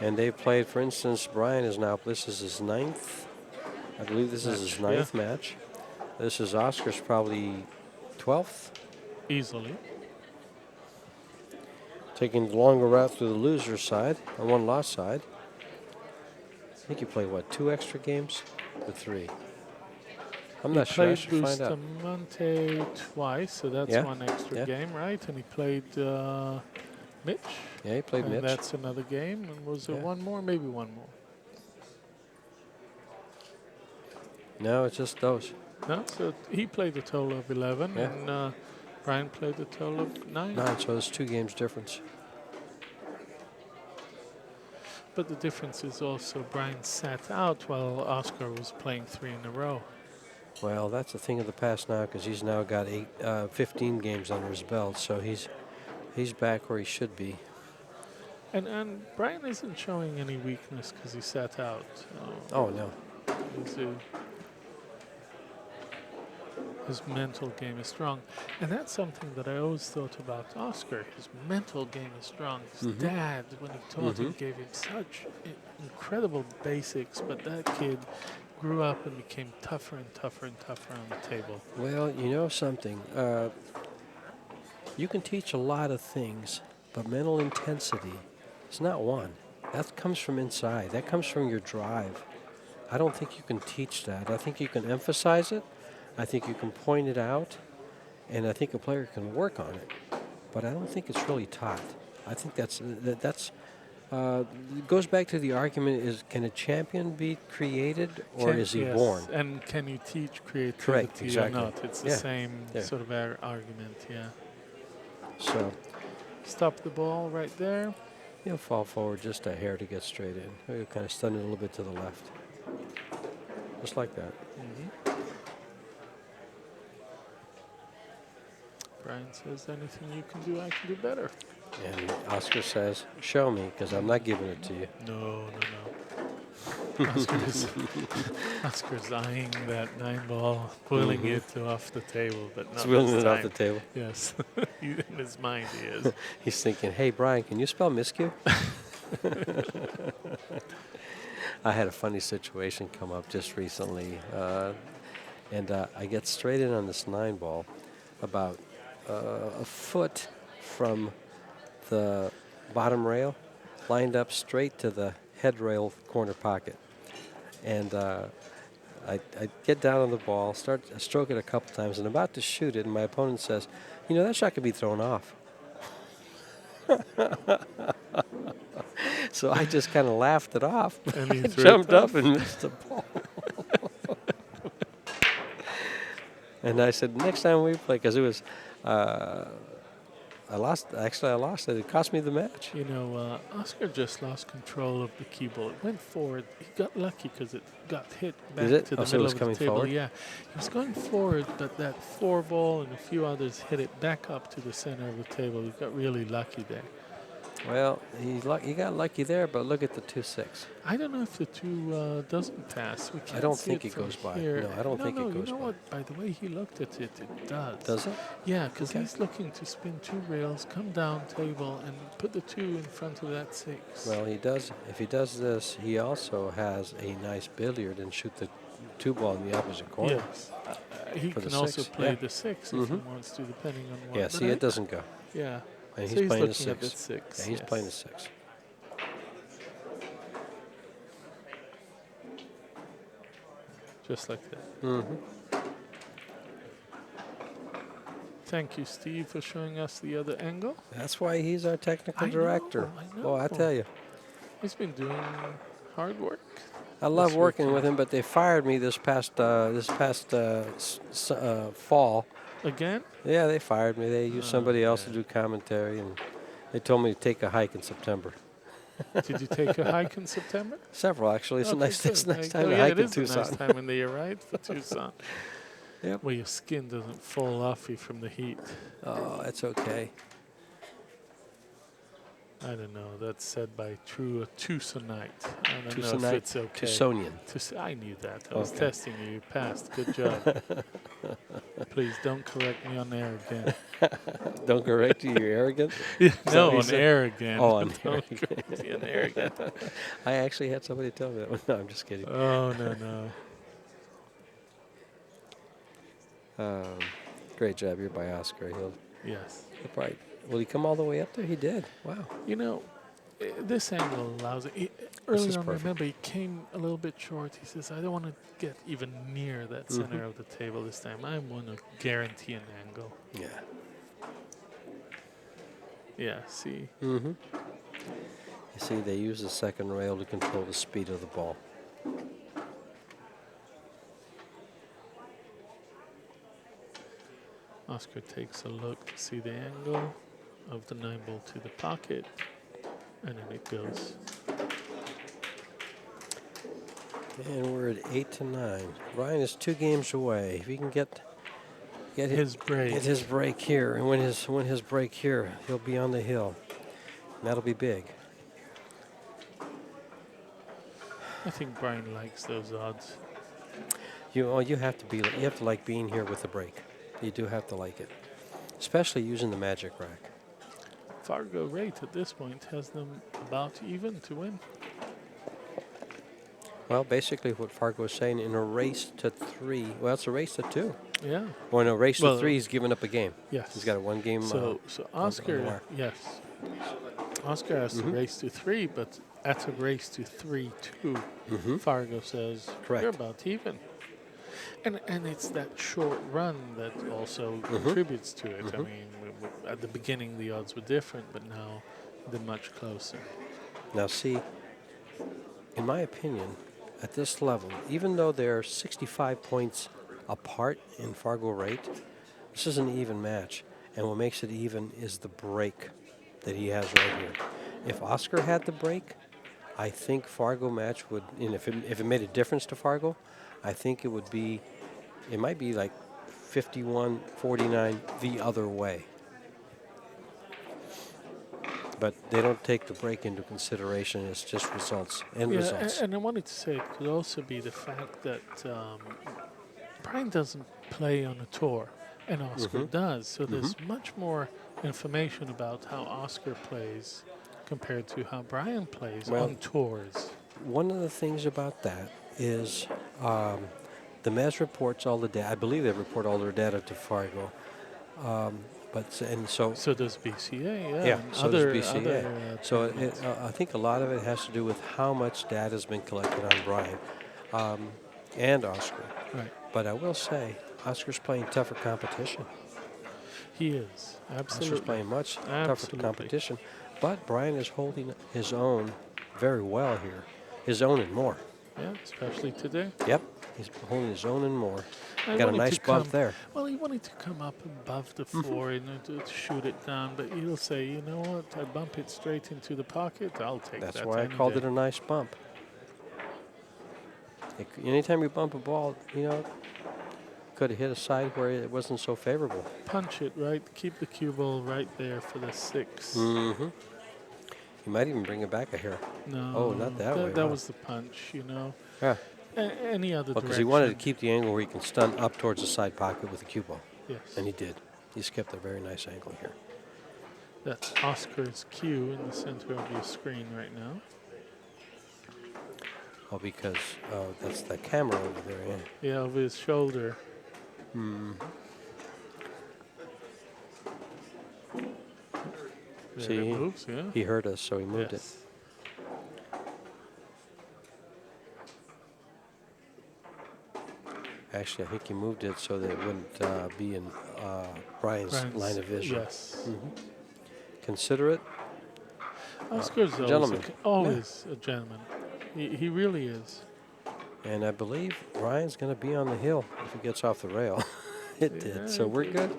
And they've played, for instance, Brian is now, this is his 9th. I believe this is his 9th match. This is Oscar's probably 12th. Easily. Taking the longer route through the loser side, or one loss side. I think you played, what, 2 extra games? Or 3? I'm not sure. I should find out. Bustamante twice, so that's Yeah, one extra yeah. game, right? And he played Mitch. Yeah, he played And Mitch. that's another game. And was there Yeah. one more? Maybe one more. No, it's just those. No, so he played a total of 11, Yeah. and Brian played a total of 9. 9, so there's 2 games difference. But the difference is also Brian sat out while Oscar was playing 3 in a row. Well, that's a thing of the past now because he's now got 15 games under his belt, so he's back where he should be. And Brian isn't showing any weakness because he sat out. Oh, no. His mental game is strong. And that's something that I always thought about Oscar. His mental game is strong. His dad, when he taught him, gave him such incredible basics, but that kid grew up and became tougher and tougher and tougher on the table. Well, you know something. You can teach a lot of things, but mental intensity is not one. That comes from inside. That comes from your drive. I don't think you can teach that. I think you can emphasize it. I think you can point it out, and I think a player can work on it. But I don't think it's really taught. I think that's it goes back to the argument: is can a champion be created, or is he Yes, born? and can you teach creativity Correct, or exactly. not? It's the Yeah, same yeah. sort of argument, yeah. So Stop the ball right there. he'll fall forward just a hair to get straight in. He'll kind of stun it a little bit to the left, just like that. Brian says, anything you can do, I can do better. And Oscar says, "Show me, because I'm not giving it to you." No. Oscar's eyeing that 9-ball, willing it off the table, but not He's willing this it off time. the table. Yes, in his mind he is. He's thinking, "Hey, Brian, can you spell miscue?" I had a funny situation come up just recently, and I get straight in on this 9-ball, about a foot from the bottom rail, lined up straight to the head rail corner pocket. And I get down on the ball, stroke it a couple times, and about to shoot it, and my opponent says, "You know, that shot could be thrown off." So I just kind of laughed it off. And he threw Jumped it up and missed the ball. And I said, next time we play, because it was, I lost. Actually, I lost it. It cost me the match. You know, Oscar just lost control of the cue ball. It went forward. He got lucky because it got hit back Did it? to the Oh, so it middle was of the coming table. forward? Yeah, he was going forward, but that 4-ball and a few others hit it back up to the center of the table. He got really lucky there. Well, he got lucky there, but look at the 2-6. I don't know if the 2 doesn't pass. We can't don't see think it it from goes by. here. No, I don't think it you goes know by. what? By the way he looked at it, it does. Does it? Yeah, because Okay. he's looking to spin 2 rails, come down table, and put the 2 in front of that 6. Well, he does. If he does this, he also has a nice billiard and shoot the 2-ball in the opposite corner. Yes. He For the can also 6, play yeah. the 6 if he wants to, depending on what. Yeah, But see, it doesn't go. Yeah. And So he's playing the looking at 6. the 6. Yeah, he's yes. playing the 6. Just like that. Mm-hmm. Thank you, Steve, for showing us the other angle. That's why he's our technical I director. know, I Oh, I know. tell you. He's been doing hard work. I love This working weekend. with him, but they fired me this past fall. Again? Yeah, they fired me. They used somebody else to man. do commentary, and they told me to take a hike in September. Did you take a hike in September? Several, actually. It's a Okay, nice, good. it's a nice There time you to go. hike It in is Tucson. a nice time in the year, right? For Tucson. Yep. Where your skin doesn't fall off you from the heat. Oh, it's okay. I don't know. That's said by true Tucsonite. I don't know if Tucsonite, it's okay. Tucsonian. I knew that. I was Okay. testing you. You passed. Good job. Please don't correct me on air again. Don't correct you, you're arrogant. No, what he on said? air again. Oh, on Don't correct me on air again. I actually had somebody tell me that one. No, I'm just kidding. Oh, no. Great job. You're by Oscar. He'll Yes. probably. Will he come all the way up there? He did. Wow. You know, this angle allows it. is Earlier on, perfect. remember, he came a little bit short. He says, I don't want to get even near that center of the table this time. I want to guarantee an angle. Yeah. Yeah, see? Mm-hmm. You see, they use the second rail to control the speed of the ball. Oscar takes a look to see the angle of the 9-ball to the pocket, and then it goes. And we're at 8-9. Ryan is 2 games away. If he can get His break. get his break here, and win his break here, he'll be on the hill. And that'll be big. I think Brian likes those odds. You have to like being here with the break. You do have to like it, especially using the magic rack. Fargo rate at this point has them about even to win. Well, basically what Fargo is saying, in a race to 3, well, it's a race to 2. Yeah. Or in a race to Well, 3, he's given up a game. Yes. He's got a 1 game So on the Oscar, wire. yes, Oscar has to race to 3, but at a race to 3-2, Fargo says Correct. you're about even. And it's that short run that also contributes to it. I mean, at the beginning the odds were different, but now they're much closer. Now, see, in my opinion, at this level, even though they're 65 points apart in Fargo rate, this is an even match. And what makes it even is the break that he has right here. If Oscar had the break, I think Fargo match would, and if it made a difference to Fargo, I think it would be, it might be like 51-49 the other way. But they don't take the break into consideration. It's just results and results. And I wanted to say it could also be the fact that Brian doesn't play on a tour, and Oscar does. So there's much more information about how Oscar plays compared to how Brian plays on tours. One of the things about that is the Mesa reports all the data. I believe they report all their data to Fargo. So does BCA, yeah, and so other, does BCA. tournaments. I think a lot of it has to do with how much data has been collected on Brian and Oscar. Right. But I will say, Oscar's playing tougher competition. He is, absolutely. Oscar's playing much tougher competition. But Brian is holding his own very well here. His own and more. Yeah, especially today. Yep, he's holding his own and more. Got a nice bump there. Well, he wanted to come up above the 4 and to shoot it down, but he'll say, you know what, I bump it straight into the pocket, I'll take that. That's why I called it a nice bump. Anytime you bump a ball, could have hit a side where it wasn't so favorable. Punch it, right? Keep the cue ball right there for the 6. You might even bring it back a hair. No. Oh, not that way. That was the punch, Yeah. Any other direction. Because he wanted to keep the angle where he can stun up towards the side pocket with the cue ball. Yes. And he did. He's kept a very nice angle here. That's Oscar's cue in the center of your screen right now. Oh, because that's the camera over there, yeah. Yeah, over his shoulder. There See, it moves, yeah. he heard us, so he moved it. Actually, I think he moved it so that it wouldn't be in Brian's line of vision. Yes. Consider it. Oscar's gentleman. Always a gentleman. He really is. And I believe Brian's going to be on the hill if he gets off the rail. It did, so we're good.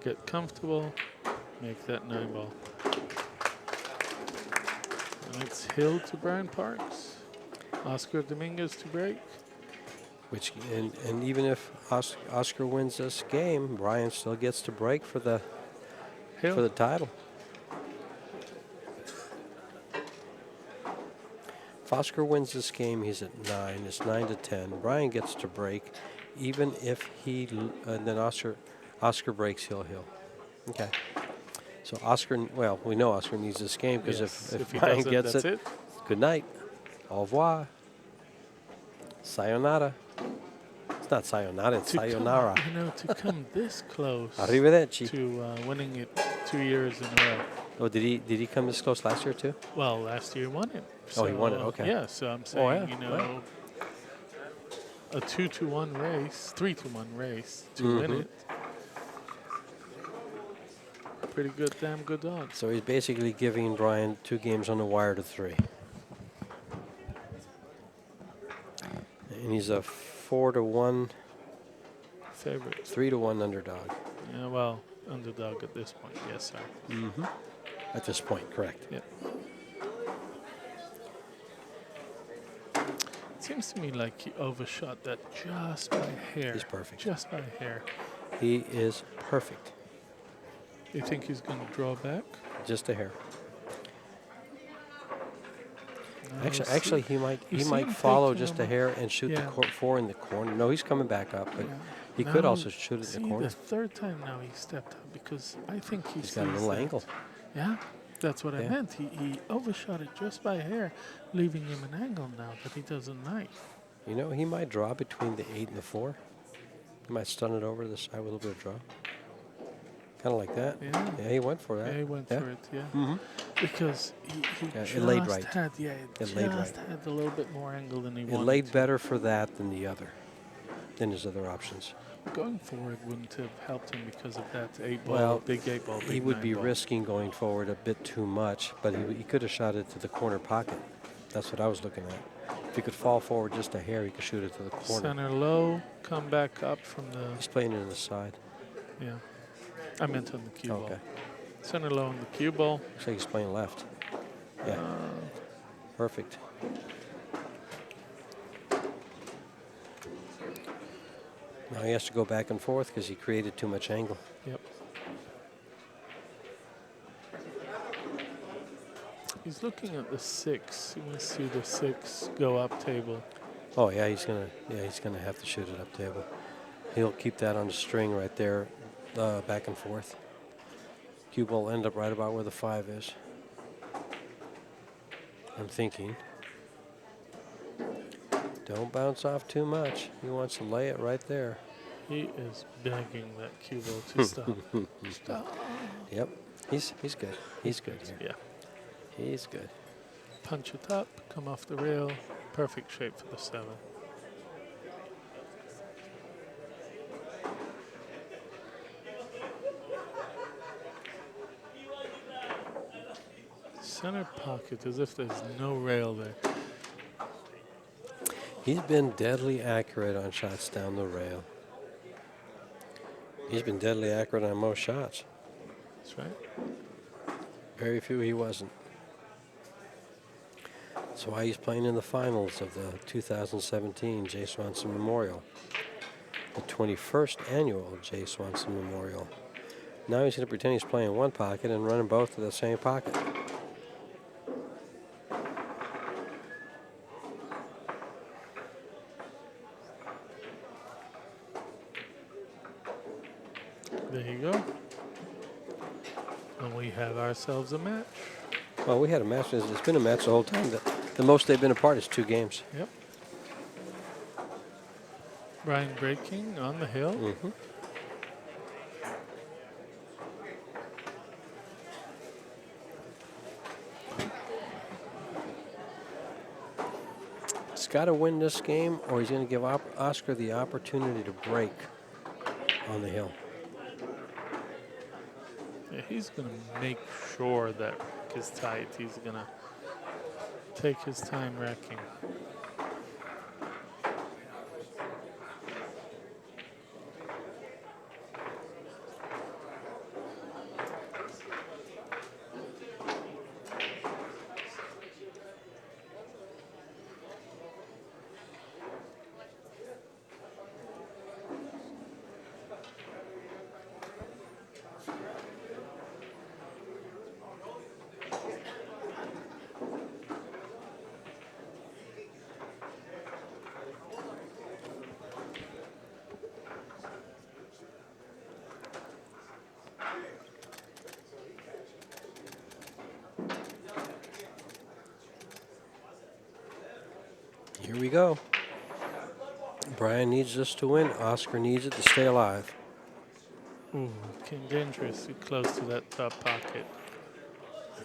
Get comfortable, make that 9 ball. And it's hill to Brian Parks. Oscar Dominguez to break. And even if Oscar wins this game, Brian still gets to break for the title. If Oscar wins this game, he's at 9. It's 9-10. Brian gets to break, even if then Oscar breaks, he'll. Okay. So Oscar, well, we know Oscar needs this game because if Brian gets it, good night. Au revoir. Sayonara. It's not sayonara, it's sayonara. To come this close Arrivederci. to winning it 2 years in a row. Oh, did he come this close last year too? Well, last year he won it. So, he won it, okay. Yeah, so I'm saying, a 2-1 race, 3-1 race to win it. Pretty good, damn good odds. So he's basically giving Brian 2 games on the wire to 3. And he's a 4-1 favorite. 3-1 underdog. Yeah, well, underdog at this point, yes, sir. At this point, correct. Yeah. It seems to me like he overshot that just by a hair. He's perfect. Just by a hair. He is perfect. You think he's going to draw back? Just a hair. No, Actually, he might follow just a hair and shoot the 4 in the corner. No, he's coming back up, but he could also shoot it in the corner. The third time now he stepped up because I think he's got a little angle. Yeah, That's what I Yeah. meant. He overshot it just by a hair, leaving him an angle now that he doesn't like. You know, he might draw between the 8 and the 4. He might stun it over to the side with a little bit of draw. Kind of like that. Yeah. Yeah, he went for that. Yeah, he went Yeah. for it, yeah. Mm-hmm. Because he Yeah, just it laid right. had, yeah, It laid right. had a little bit more angle than he It wanted laid to. better for that than than his other options. Going forward wouldn't have helped him because of that 8-ball, Well, big 8-ball, big he would be 9-ball. risking going forward a bit too much, but he could have shot it to the corner pocket. That's what I was looking at. If he could fall forward just a hair, he could shoot it to the corner. Center low, come back up from the, He's playing it in the side. yeah. I meant on the cue ball. Okay. Center low on the cue ball. Looks like he's playing left. Yeah. Perfect. Now he has to go back and forth because he created too much angle. Yep. He's looking at the 6. He wants to see the 6 go up table. Oh yeah, he's gonna have to shoot it up table. He'll keep that on the string right there, back and forth. Cue ball will end up right about where the 5 is. I'm thinking. Don't bounce off too much. He wants to lay it right there. He is begging that cue ball to stop. Stop. Yep. He's good. He's good here. Yeah. He's good. Punch it up, come off the rail. Perfect shape for the 7. Center pocket as if there's no rail there. He's been deadly accurate on shots down the rail. He's been deadly accurate on most shots. That's right. Very few he wasn't. That's why he's playing in the finals of the 2017 J. Swanson Memorial, the 21st annual J. Swanson Memorial. Now he's going to pretend he's playing one pocket and running both to the same pocket. There you go. And we have ourselves a match. Well, we had a match. It's been a match the whole time. The most they've been apart is 2 games. Yep. Brian breaking on the hill. Mm-hmm. He's got to win this game, or he's going to give Oscar the opportunity to break on the hill. Yeah, he's going to make sure that rack is tight. He's going to take his time racking. Here we go. Brian needs this to win. Oscar needs it to stay alive. Ooh, King dangerously close to that top pocket.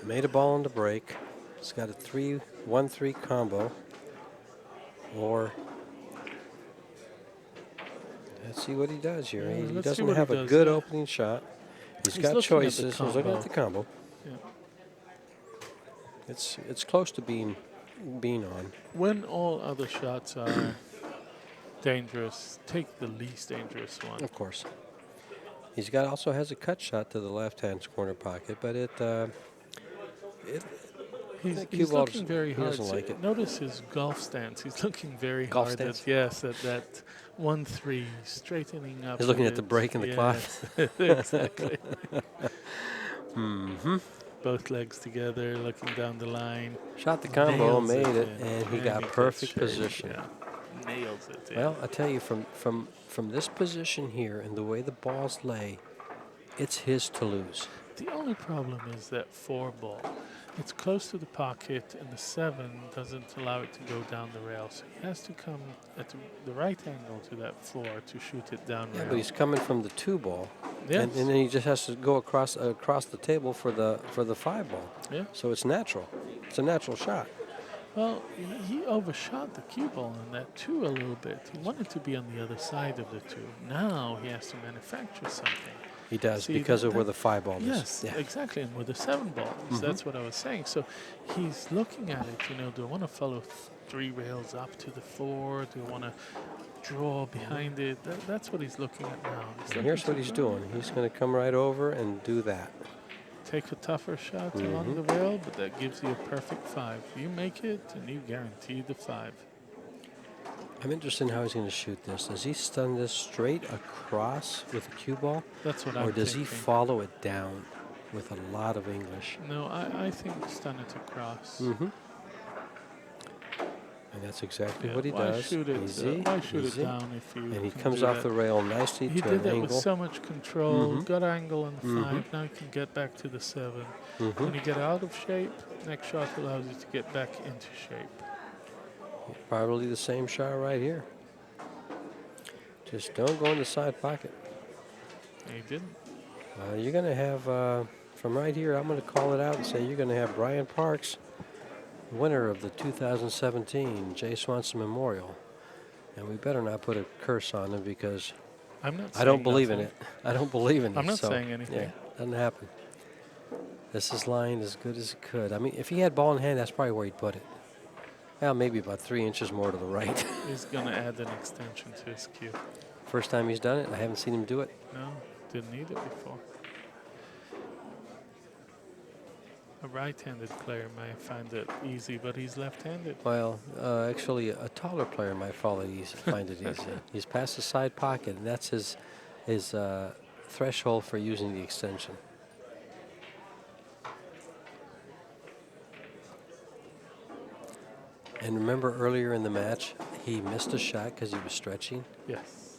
Made a ball on the break. It's got a 3-1-3 combo. Or let's see what he does here. Yeah, He let's see doesn't what he have a does, good yeah. opening shot. He's He's got looking at the choices. He's looking combo. at the combo. Yeah. It's close to being on. When all other shots are dangerous, take the least dangerous one. Of course. He's also has a cut shot to the left-hand corner pocket, but He's cue ball looking very he hard. doesn't like it. Notice his golf stance. He's looking very Golf hard. stance? At that 1-3, straightening up. He's looking a at the bit. break in the clock. Exactly. Mm-hmm. Both legs together, looking down the line. Shot the combo, Nails made it, in. and he And got gets perfect shape, position. Yeah. Nails it. in. Well, I tell you, from this position here and the way the balls lay, it's his to lose. The only problem is that 4 ball. It's close to the pocket, and the 7 doesn't allow it to go down the rail. So he has to come at the right angle to that 4 to shoot it down Yeah, rail. but he's coming from the 2 ball. Yes. And then he just has to go across the table for the 5 ball. Yeah. So it's natural. It's a natural shot. Well, he overshot the cue ball on that 2 a little bit. He wanted to be on the other side of the 2. Now he has to manufacture something. He does, See, because of that- where the 5 ball is. Yes, Yeah. exactly. And with the 7 balls, that's what I was saying. So he's looking at it, do I want to follow 3 rails up to the 4? Do I want to draw behind it? That's what he's looking at now. And here's what he's doing. He's going to come right over and do that. Take a tougher shot along the rail, but that gives you a perfect 5. You make it, and you guarantee the 5. I'm interested in how he's going to shoot this. Does he stun this straight across with a cue ball? That's what I'm Or does he thinking. follow it down with a lot of English? No, I think stun it across. And that's exactly Yeah, what he why does. shoot it? Easy, Why shoot easy. it down if you? And he can comes do off that? the rail nicely He to did an that angle. with so much control. Got angle on the 5. Now he can get back to the 7. When you get out of shape, next shot allows you to get back into shape. Probably the same shot right here. Just don't go in the side pocket. And he didn't. You're going to have, from right here, I'm going to call it out and say you're going to have Brian Parks, winner of the 2017 J. Swanson Memorial. And we better not put a curse on him because I'm not. I don't saying believe in nothing. it. I don't believe in it. I'm not so, saying anything. Yeah, doesn't happen. This is lying as good as it could. I mean, if he had ball in hand, that's probably where he'd put it. Well, maybe about 3 inches more to the right. He's gonna add an extension to his cue. First time he's done it. I haven't seen him do it. No, didn't need it before. A right-handed player may find it easy, but he's left-handed. Well, actually, a taller player might find it easy. He's past the side pocket, and that's his threshold for using the extension. And remember earlier in the match, he missed a shot because he was stretching. Yes.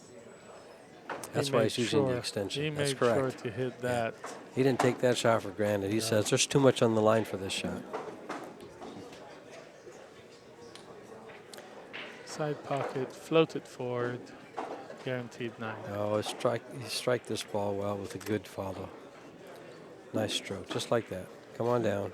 That's why he's using the extension. He That's made correct. sure to hit that. He didn't take that shot for granted. He says there's too much on the line for this shot. Side pocket, floated forward, guaranteed 9. Oh, he strike this ball well with a good follow. Nice stroke, just like that. Come on down.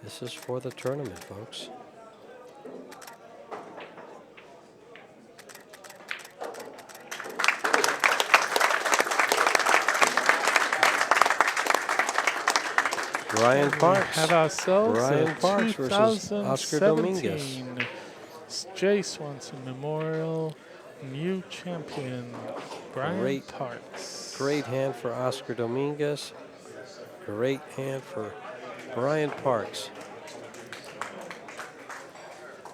This is for the tournament, folks. Brian Parks. Have ourselves Brian a Parks versus Oscar Dominguez. 2017 J. Swanson Memorial new champion, Brian Parks. Great hand for Oscar Dominguez. Great hand for Brian Parks.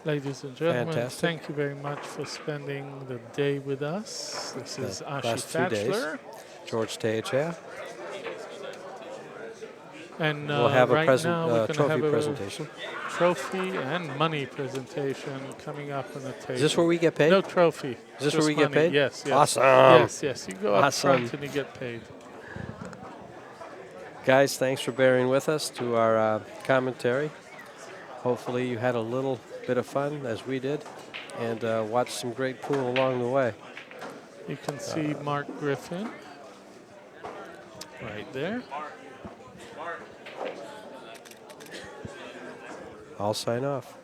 Ladies and gentlemen, Fantastic. thank you very much for spending the day with us. This is Ashi last 2 days. Fatchler. George Teacha. And We'll have right a now we're gonna trophy have a presentation. trophy and money presentation coming up on the table. Is this where we get paid? No trophy. Is this just where we get money. paid? Yes, yes. Awesome. Yes, yes. You go up Awesome. front and you get paid. Guys, thanks for bearing with us to our commentary. Hopefully you had a little bit of fun as we did and watched some great pool along the way. You can see Mark Griffin right there. I'll sign off.